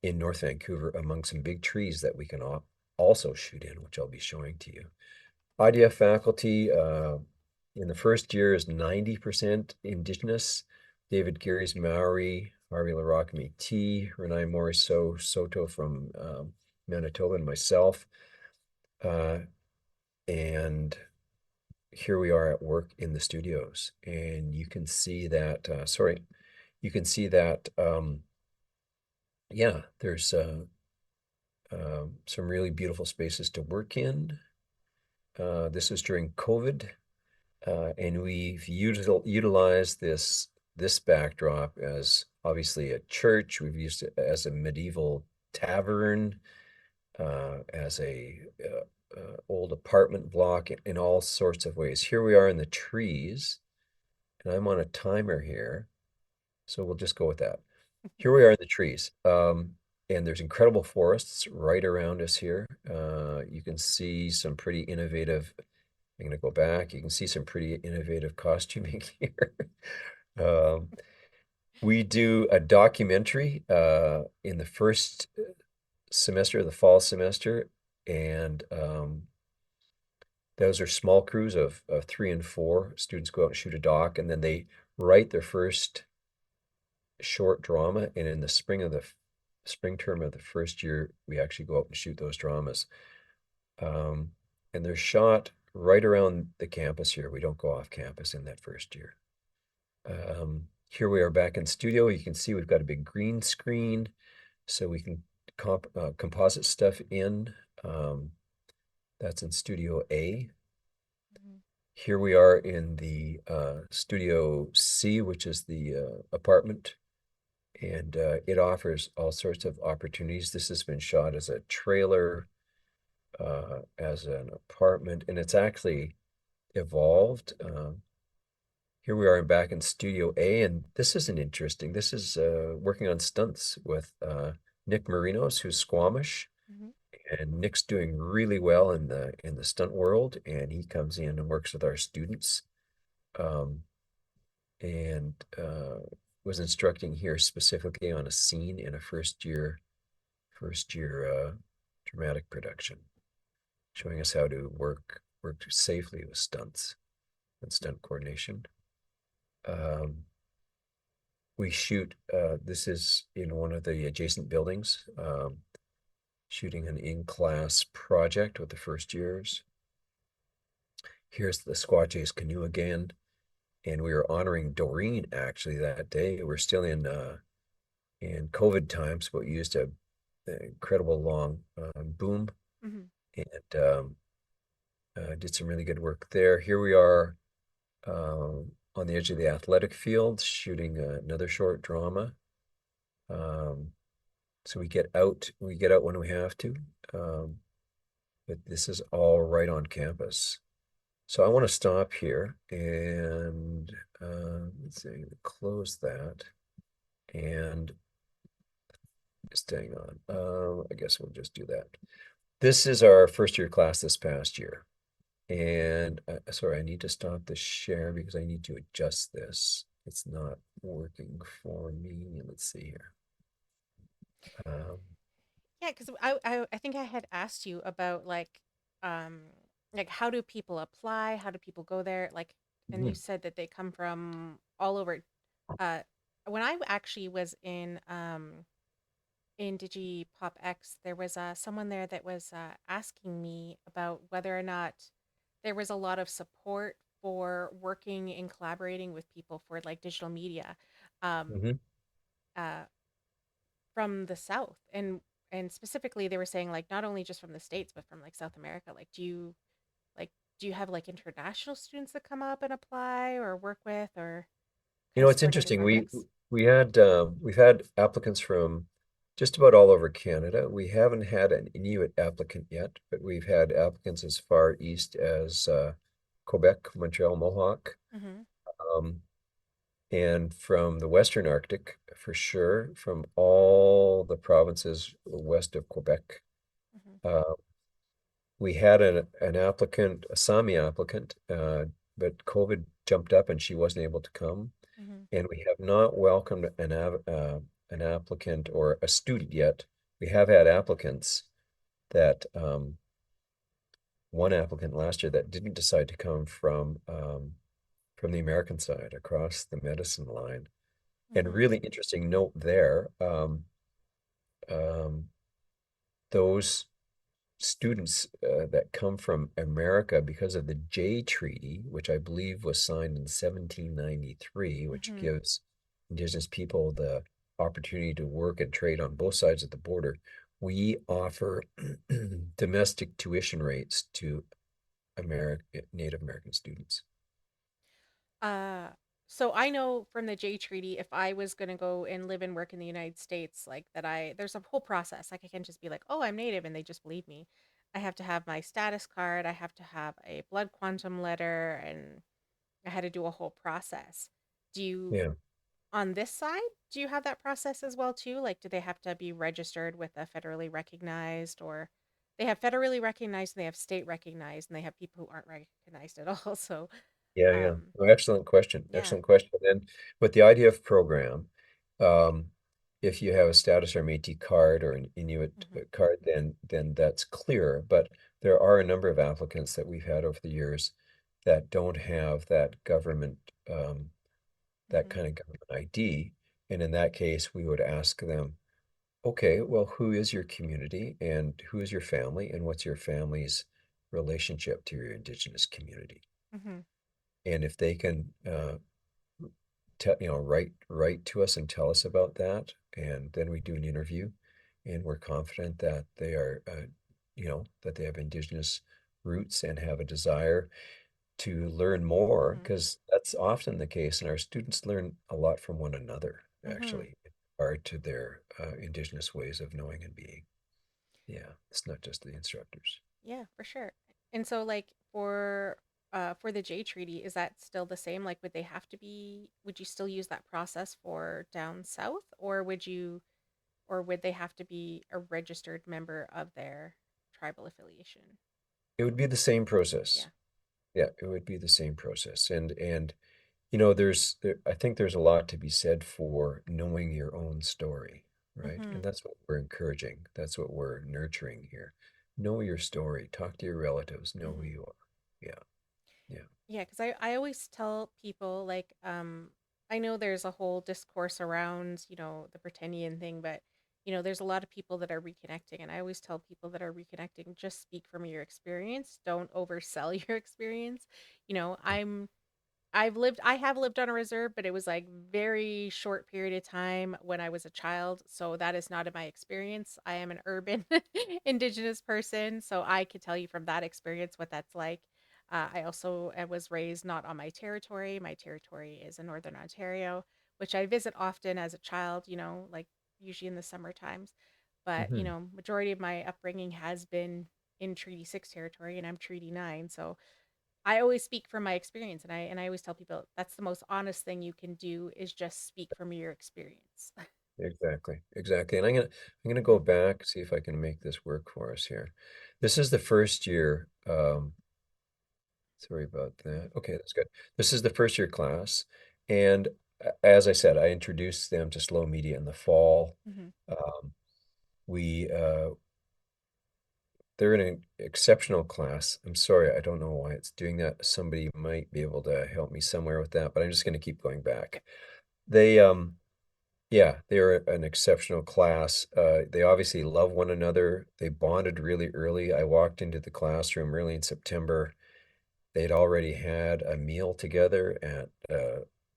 in North Vancouver among some big trees that we can also shoot in, which I'll be showing to you. IDF faculty in the first year is 90% Indigenous. David Geary's Maori, Harvey LaRock Métis, Renee Morisseau Soto from Manitoba, and myself. And here we are at work in the studios. And you can see that, you can see that, yeah, there's some really beautiful spaces to work in. This was during COVID. And we've utilized this backdrop as obviously a church. We've used it as a medieval tavern, as a old apartment block in all sorts of ways. Here we are in the trees, and I'm on a timer here, so we'll just go with that. Here we are in the trees, and there's incredible forests right around us here. You can see some pretty innovative. I'm going to go back. You can see some pretty innovative costuming here. Um, we do a documentary in the first semester of the fall semester, and those are small crews of 3 and 4. Students go out and shoot a doc, and then they write their first short drama. And in the spring term of the first year, we actually go out and shoot those dramas. And they're shot right around the campus here. We don't go off campus in that first year. Here we are back in studio. You can see we've got a big green screen, so we can composite stuff in. That's in Studio A. Mm-hmm. Here we are in the Studio C, which is the apartment, and it offers all sorts of opportunities. This has been shot as a trailer, as an apartment, and it's actually evolved. Here we are back in Studio A, and this isn't interesting. This is working on stunts with Nick Marinos, who's Squamish, Mm-hmm. and Nick's doing really well in the stunt world, and he comes in and works with our students, um, and was instructing here specifically on a scene in a first year dramatic production, showing us how to work safely with stunts and stunt coordination. We shoot, this is in one of the adjacent buildings, shooting an in-class project with the first years. Here's the Squatches canoe again, and we were honoring Doreen actually that day. We're still in COVID times, but we used an incredible long boom, Mm-hmm. and did some really good work there. Here we are on the edge of the athletic field, shooting another short drama. So we get out when we have to. But this is all right on campus. So I want to stop here and let's see, close that and staying on. I guess we'll just do that. This is our first year class this past year. And sorry, I need to stop the share because I need to adjust this. It's not working for me. Let's see here. Um, Yeah, because I think I had asked you about um like how do people apply? How do people go there? Like, and you mhm, said that they come from all over. Uh, when I actually was in Digi Pop X, there was someone there that was asking me about whether or not there was a lot of support for working and collaborating with people for like digital media. Um, mhm. uh, from the South, and specifically they were saying like not only just from the States but from like South America. Like like do you have like international students that come up and apply or work with or You kind know, of it's support any interesting. projects? We've had applicants from just about all over Canada. We haven't had an Inuit applicant yet, but we've had applicants as far east as Quebec, Montreal, Mohawk, Mm-hmm. um, and from the Western Arctic for sure, from all the provinces west of Quebec. Mm-hmm. Uh, we had an applicant, a Sami applicant, but COVID jumped up and she wasn't able to come. Mm-hmm. And we have not welcomed an applicant or a student yet. We have had applicants that one applicant last year that didn't decide to come from the American side across the medicine line. And Mm-hmm. really interesting note there, um, those students that come from America because of the Jay Treaty, which I believe was signed in 1793, which Mm-hmm. gives Indigenous people the opportunity to work and trade on both sides of the border. We offer domestic tuition rates to Native American students. Uh, so I know from the Jay Treaty, if I was gonna go and live and work in the United States, like that, there's a whole process. Like I can just be like, "Oh, I'm Native," and they just believe me. I have to have my status card. I have to have a blood quantum letter, and I had to do a whole process. Do you Yeah. on this side? Do you have that process as well too? Like, do they have to be registered with a federally recognized, or they have federally recognized and they have state recognized, and they have people who aren't recognized at all? So, Yeah, yeah. um, Oh, excellent question. yeah. Excellent question. And with the IDF program, um, if you have a status or Métis card or an Inuit Mm-hmm. card, then that's clear. But there are a number of applicants that we've had over the years that don't have that Mm-hmm. kind of government ID. And in that case, we would ask them, okay, well, who is your community and who is your family and what's your family's relationship to your Indigenous community? Mm-hmm. And if they can write to us and tell us about that, and then we do an interview, and we're confident that they are, that they have Indigenous roots and have a desire to learn more, Mm-hmm. because that's often the case, and our students learn a lot from one another, Mm-hmm. actually, in regard to their Indigenous ways of knowing and being. Yeah, it's not just the instructors. Yeah, for sure. And so like for the J treaty, is that still the same? Like would you still use that process for down south or would they have to be a registered member of their tribal affiliation? It would be the same process. Yeah. Yeah, it would be the same process. And I think there's a lot to be said for knowing your own story, right? And Mhm. that's what we're encouraging. That's what we're nurturing here. Know your story. Talk to your relatives. Know who Mhm. you are. Yeah, yeah. Yeah, because I always tell people like I know there's a whole discourse around, the Britannian thing, but there's a lot of people that are reconnecting and I always tell people that are reconnecting, just speak from your experience. Don't oversell your experience. You know, I'm I have lived on a reserve, but it was like very short period of time when I was a child. So that is not in my experience. I am an urban indigenous person, so I could tell you from that experience what that's like. I also was raised not on my territory. My territory is in Northern Ontario, which I visit often as a child, like usually in the summer times. But, Hmm. majority of my upbringing has been in Treaty 6 territory and I'm Treaty 9. So I always speak from my experience and I always tell people that's the most honest thing you can do is just speak from your experience. Exactly, exactly. And I'm gonna go Mhm. back, see if I can make this work for us here. This is the first year. Sorry about that. Okay, that's good. This is the first year class, and as I said, I introduced them to slow media in the fall. Mhm. Um, we they're in an exceptional class. I'm sorry, I don't know why it's doing that. Somebody might be able to help me somewhere with that, but I'm just going to keep going back. They yeah, they're an exceptional class. They obviously love one another. They bonded really early. I walked into the classroom early in September. They'd already had a meal together at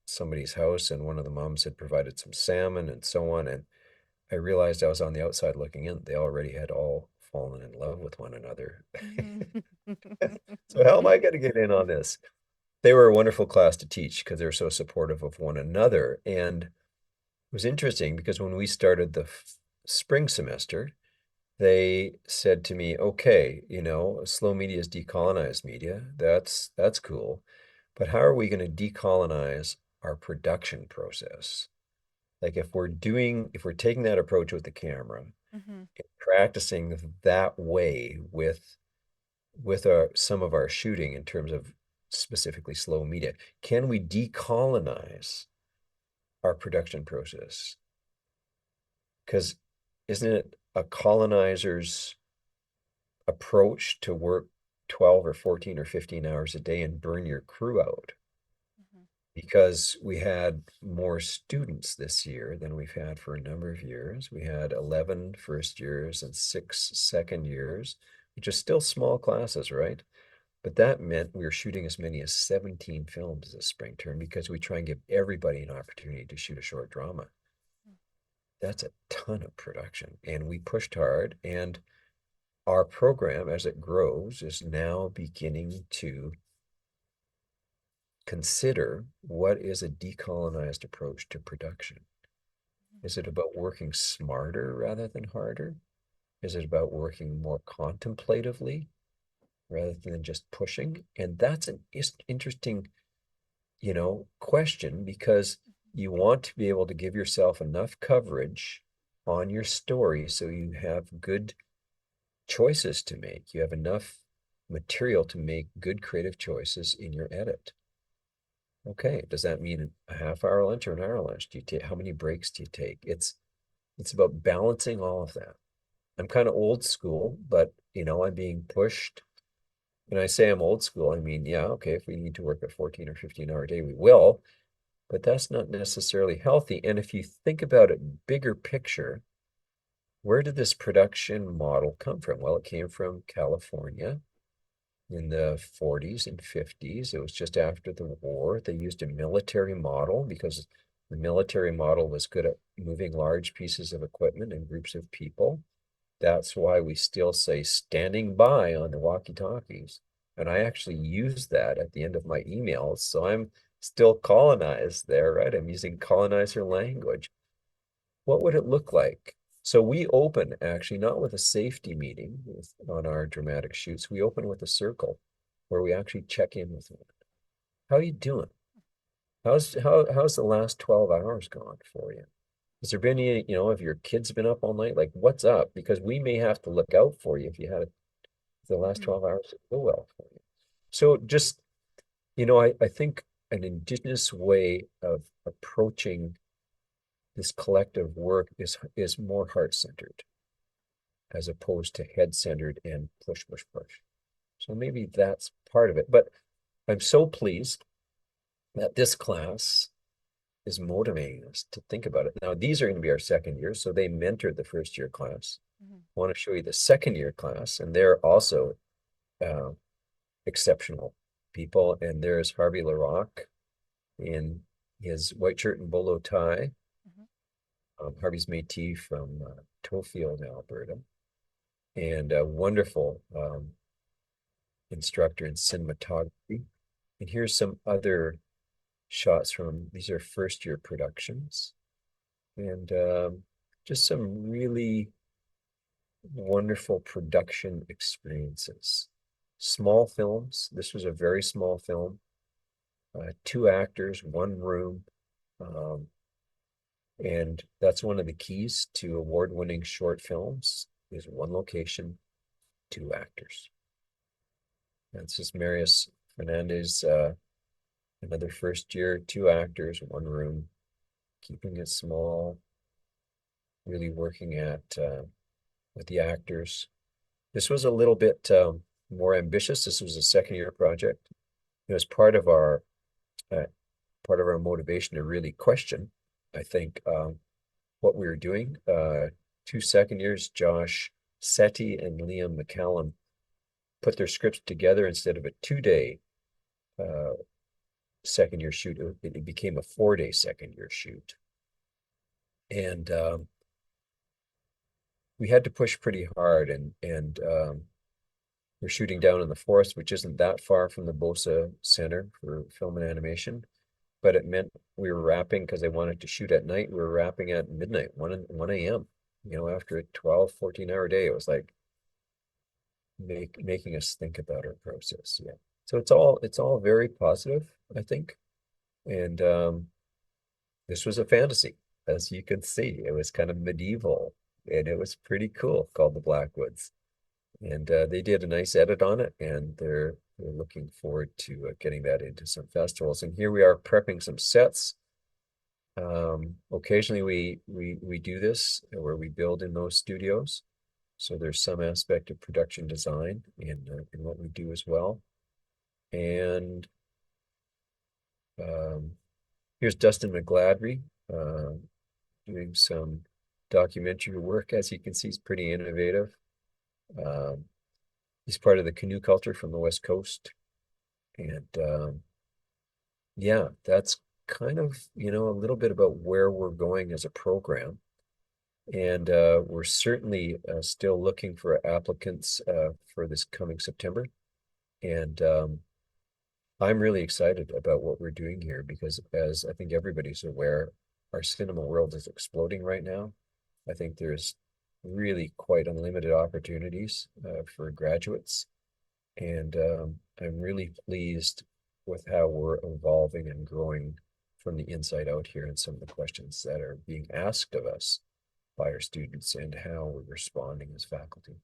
somebody's house, and one of the moms had provided some salmon and so on. And I realized I was on the outside looking in. They already had all fallen in love with one another. Mhm. So how am I going to get in on this? They were a wonderful class to teach because they're so supportive of one another. And it was interesting because when we started the spring semester, they said to me, okay, slow media is decolonized media. That's cool. But how are we going to decolonize our production process? Like if we're taking that approach with the camera, Mhm. practicing that way with our some of our shooting in terms of specifically slow media, can we decolonize our production process? Because isn't it a colonizer's approach to work 12 or 14 or 15 hours a day and burn your crew out? Mhm. Because we had more students this year than we've had for a number of years. We had 11 first years and 6 second years, which is still small classes, right? But that meant we were shooting as many as 17 films this spring term because we try and give everybody an opportunity to shoot a short drama. That's a ton of production. And we pushed hard. And our program, as it grows, is now beginning to consider what is a decolonized approach to production. Is it about working smarter rather than harder? Is it about working more contemplatively rather than just pushing? And that's an interesting, question because you want to be able to give yourself enough coverage on your story so you have good choices to make. You have enough material to make good creative choices in your edit. Okay, does that mean a half hour lunch or an hour lunch? Do you take how many breaks do you take? It's about balancing all of that. I'm kind of old school, but I'm being pushed. When I say I'm old school, I mean, yeah, okay, if we need to work a 14 or 15-hour day, we will, but that's not necessarily healthy. And if you think about it bigger picture, where did this production model come from? Well, it came from California in the 40s and 50s. It was just after the war. They used a military model because the military model was good at moving large pieces of equipment and groups of people. That's why we still say standing by on the walkie-talkies. And I actually use that at the end of my emails. So I'm still colonized there, right? I'm using colonizer language. What would it look like? So we open actually not with a safety meeting on our dramatic shoots. We open with a circle where we actually check in with one. How are you doing? How's the last 12 hours gone for you? Has there been any, have your kids been up all night? Like, what's up? Because we may have to look out for you if you had the last Mhm. 12 hours to go well for you. So just, I think an Indigenous way of approaching this collective work is more heart-centered as opposed to head-centered and push, push, push. So maybe that's part of it. But I'm so pleased that this class is motivating us to think about it. Now, these are going to be our second year, so they mentored the first year class. Mhm. I want to show you the second year class, and they're also uh, exceptional people. And there's Harvey LaRock in his white shirt and bolo tie. Mhm. Harvey's Métis from Tofield, Alberta, and a wonderful instructor in cinematography. And here's some other shots from these are first year productions and just some really wonderful production experiences. Small films. This was a very small film. Two actors, one room. Um, and that's one of the keys to award-winning short films is one location, two actors. That's just Marius Fernandez, another first year, two actors, one room, keeping it small, really working at with the actors. This was a little bit more ambitious. This was a second year project. It was uh, part of our motivation to really question, I think, what we were doing. Two second years, Josh Setti and Liam McCallum, put their scripts together instead of a 2 day uh, second year shoot. It became a 4 day second year shoot. And we had to push pretty hard and we're shooting down in the forest, which isn't that far from the Bosa Center for Film and Animation, but it meant we were wrapping because they wanted to shoot at night. We were wrapping at midnight, 1 a.m. After a 12, 14-hour day, it was like making us think about our process. Yeah. So it's all very positive, I think. And this was a fantasy, as you can see. It was kind of medieval and it was pretty cool, called The Blackwoods. And they did a nice edit on it, and they're looking forward to getting that into some festivals. And here we are prepping some sets. Occasionally we do this where we build in those studios. So there's some aspect of production design in what we do as well. And um, here's Dustin McGladry doing some documentary work. As you can see, he's pretty innovative. Um, he's part of the canoe culture from the West Coast. And yeah, that's kind of, a little bit about where we're going as a program. And we're certainly still looking for applicants for this coming September. And I'm really excited about what we're doing here because, as I think everybody's aware, our cinema world is exploding right now. I think there's really quite unlimited opportunities for graduates. And I'm really pleased with how we're evolving and growing from the inside out here and some of the questions that are being asked of us by our students and how we're responding as faculty.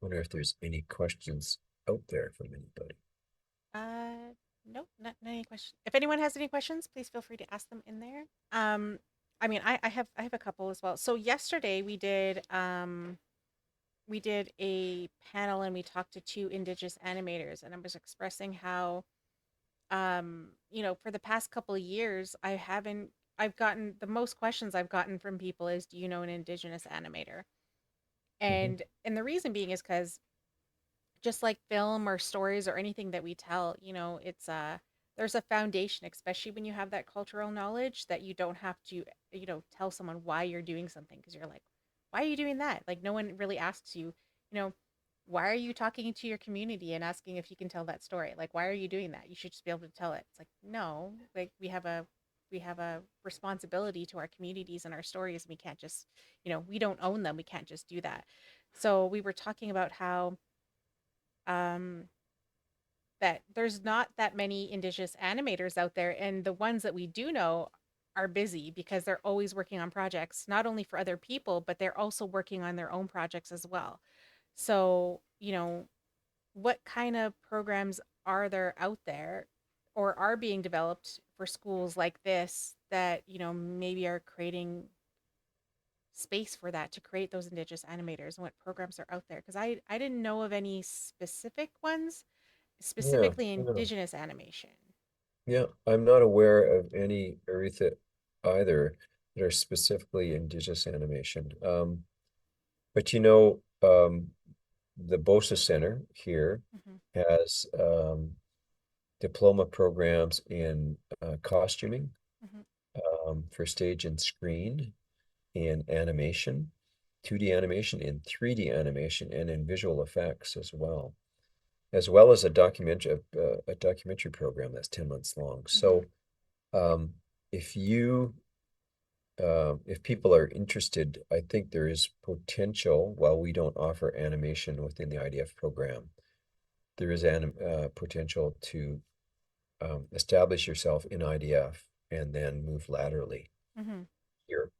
Wonder if there's any questions out there from anybody. Nope, not any questions. If anyone has any questions, please feel free to ask them in there. I mean, I have a couple as well. So yesterday we did a panel and we talked to two Indigenous animators, and I was expressing how for the past couple of years, I've gotten the most questions I've gotten from people is, do you know an Indigenous animator? Mhm. And the reason being is because just like film or stories or anything that we tell, it's there's a foundation, especially when you have that cultural knowledge, that you don't have to, tell someone why you're doing something, because you're like, why are you doing that? Like no one really asks you, you know, why are you talking to your community and asking if you can tell that story? Like why are you doing that? You should just be able to tell it. It's like, no, like we have a responsibility to our communities and our stories, and we can't just, we don't own them. We can't just do that. So we were talking about how um, that there's not that many Indigenous animators out there, and the ones that we do know are busy because they're always working on projects, not only for other people, but they're also working on their own projects as well. So, what kind of programs are there out there or are being developed for schools like this that, maybe are creating space for that to create those Indigenous animators, and what programs are out there? Because I didn't know of any specific ones, Yeah, specifically yeah, Indigenous animation. yeah. I'm not aware of any Aretha either that are specifically Indigenous animation. But the Bosa Center here Hmm. has diploma programs in costuming, Hmm. for stage and screen, in animation, 2D animation, in 3D animation, and in visual effects as well as a documentary program that's 10 months long. Hmm. So um, if you if people are interested, I think there is potential. While we don't offer animation within the IDF program, there is potential to establish yourself in IDF and then move laterally Hmm. here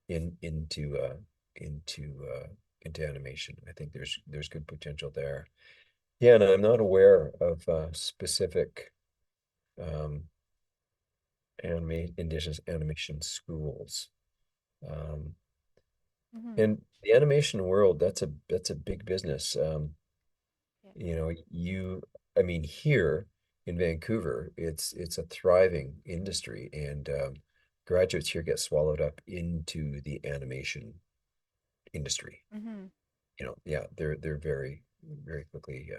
in into into animation. I think there's good potential there. Yeah, and I'm not aware of specific um, Indigenous animation schools. Um, Hmm. And the animation world, that's a big business. Yeah. You know, I mean, here in Vancouver, it's a thriving industry, and graduates here get swallowed up into the animation industry. Hmm. Yeah, they're very, very quickly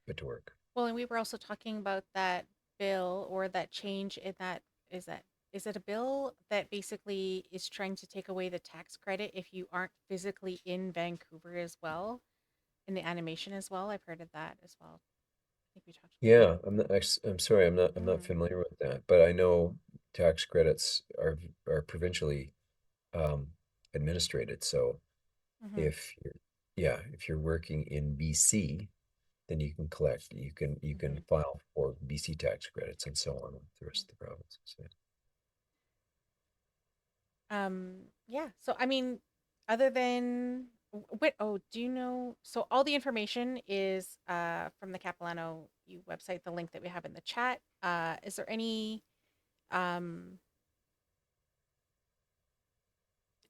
put to work. Well, and we were also talking about that bill or that change in that is that is it a bill that basically is trying to take away the tax credit if you aren't physically in Vancouver as well, in the animation as well? I've heard of that as well. I think we talked about Yeah, I'm sorry, I'm that. not familiar with that, but I know tax credits are provincially um, administrated. So Mm-hmm. if you're, yeah, if you're working in BC, then you can Mm-hmm. file for BC tax credits and so on with the rest of the provinces. Yeah. Yeah. So I mean, other than what? Oh, do you know? So all the information is from the Capilano U website, the link that we have in the chat. Is there any um?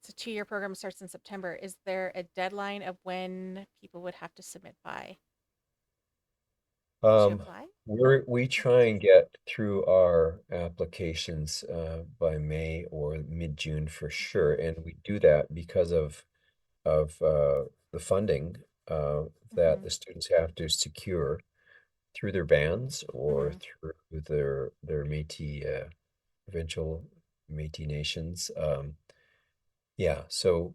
It's a 2-year program starts in September. Is there a deadline of when people would have to submit by to Um, apply? we try and get through our applications by May or mid-June for sure, Mm-hmm. and we do that because of the funding that Mm-hmm. the students have to secure through their bands or Mm-hmm. through their Métis provincial Métis nations. Yeah, so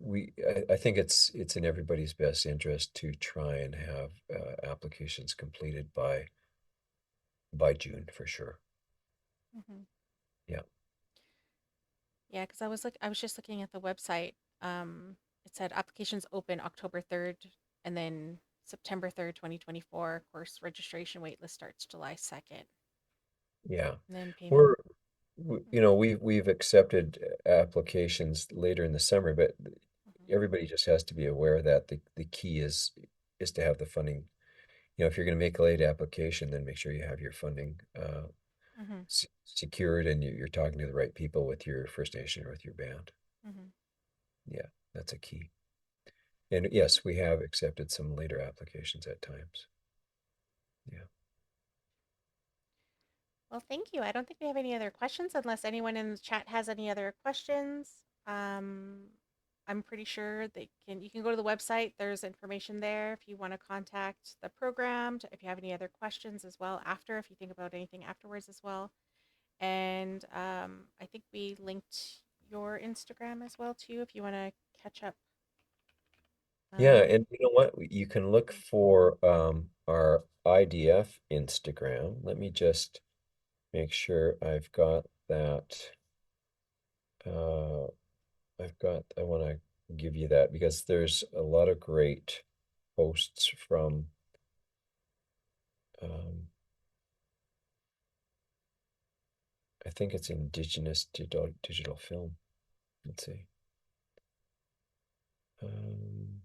I think it's in everybody's best interest to try and have applications completed by June for sure. Mm-hmm. Yeah. Yeah, because I was just looking at the website. It said applications open October 3rd, and then September 3rd, 2024. Course registration waitlist starts July 2nd, Yeah. and then payment. We're we've accepted applications later in the summer, but Mm-hmm. everybody just has to be aware that the key is to have the funding. If you're going to make a late application, then make sure you have your funding Mm-hmm. secured and you're talking to the right people with your First Nation or with your band. Mm-hmm. Yeah, that's a key. And yes, we have accepted some later applications at times. Yeah. Well, thank you. I don't think we have any other questions unless anyone in the chat has any other questions. Um, I'm pretty sure they can. You can go to the website. There's information there if you want to contact the program. If you have any other questions as well after, if you think about anything afterwards as well. And I think we linked your Instagram as well too, if you want to catch up. Yeah, Um, and you know what? You can look for our IDF Instagram. Let me just make sure I've got that. Uh, I want to give you that because there's a lot of great posts from, um, I think it's Indigenous digital film. Let's see. Um,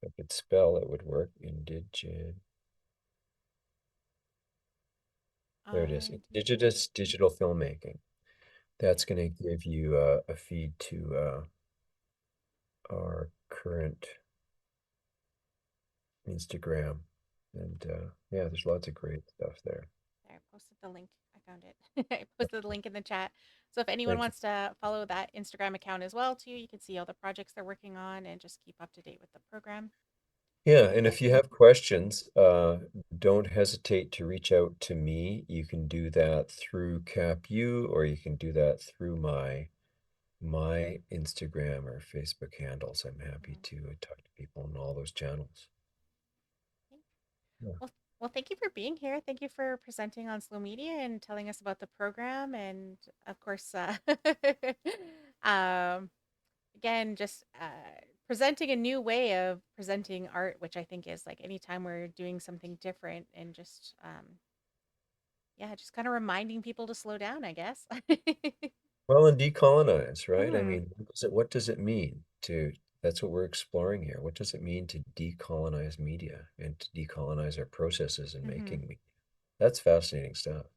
if I could spell, it would work. There it is. Indigenous Indigenous. digital filmmaking. Yeah. That's going to give you a feed to our current Instagram. And yeah, there's lots of great stuff there. There, I posted the link. I found it. I posted the link in the chat. So if anyone Thank you. wants to follow that Instagram account as well, too, you can see all the projects they're working on and just keep up to date with the program. Yeah, And and yeah. if you have questions, don't hesitate to reach out to me. You can do that through CapU or you can do that through my Instagram or Facebook handles. I'm happy Mhm. to talk to people on all those channels. Okay. Yeah. Well, thank you for being here. Thank you for presenting on Slow Media and telling us about the program. And of course, um, again, just presenting a new way of presenting art, which I think is like anytime we're doing something different and just, yeah, just kind of reminding people to slow down, I guess. Well, and decolonize, right? I Hmm. mean, what does it mean to, that's what we're exploring here. What does it mean to decolonize media and to decolonize our processes in Hmm. making media? That's fascinating stuff.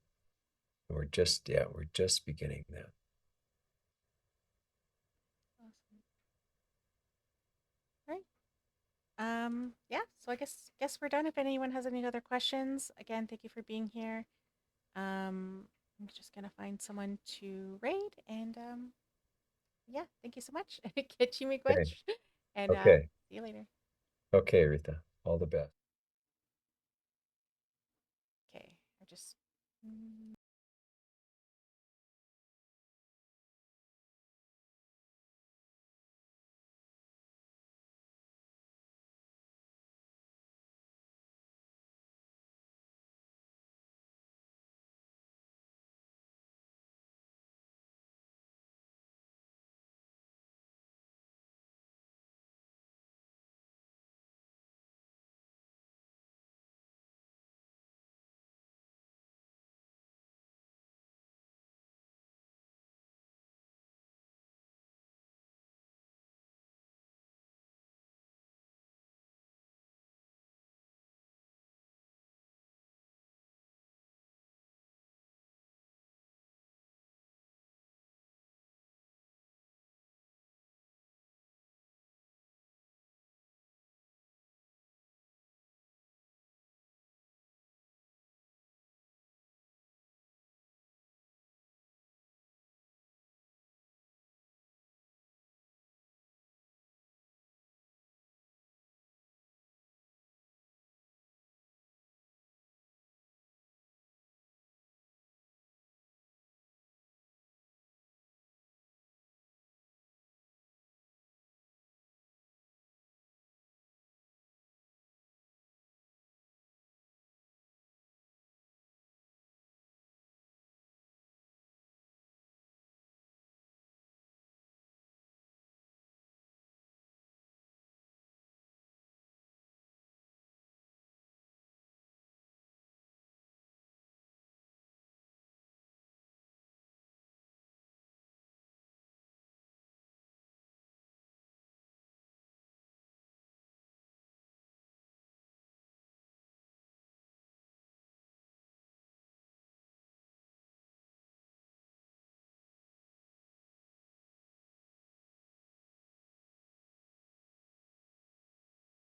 We're just beginning that. Awesome. All right. Yeah, so I guess we're done. If anyone has any other questions, again, thank you for being here. I'm just gonna find someone to raid and yeah, thank you so much. Get you Okay. miigwech and Okay. see you later. Okay, Aretha. All the best. Okay, I just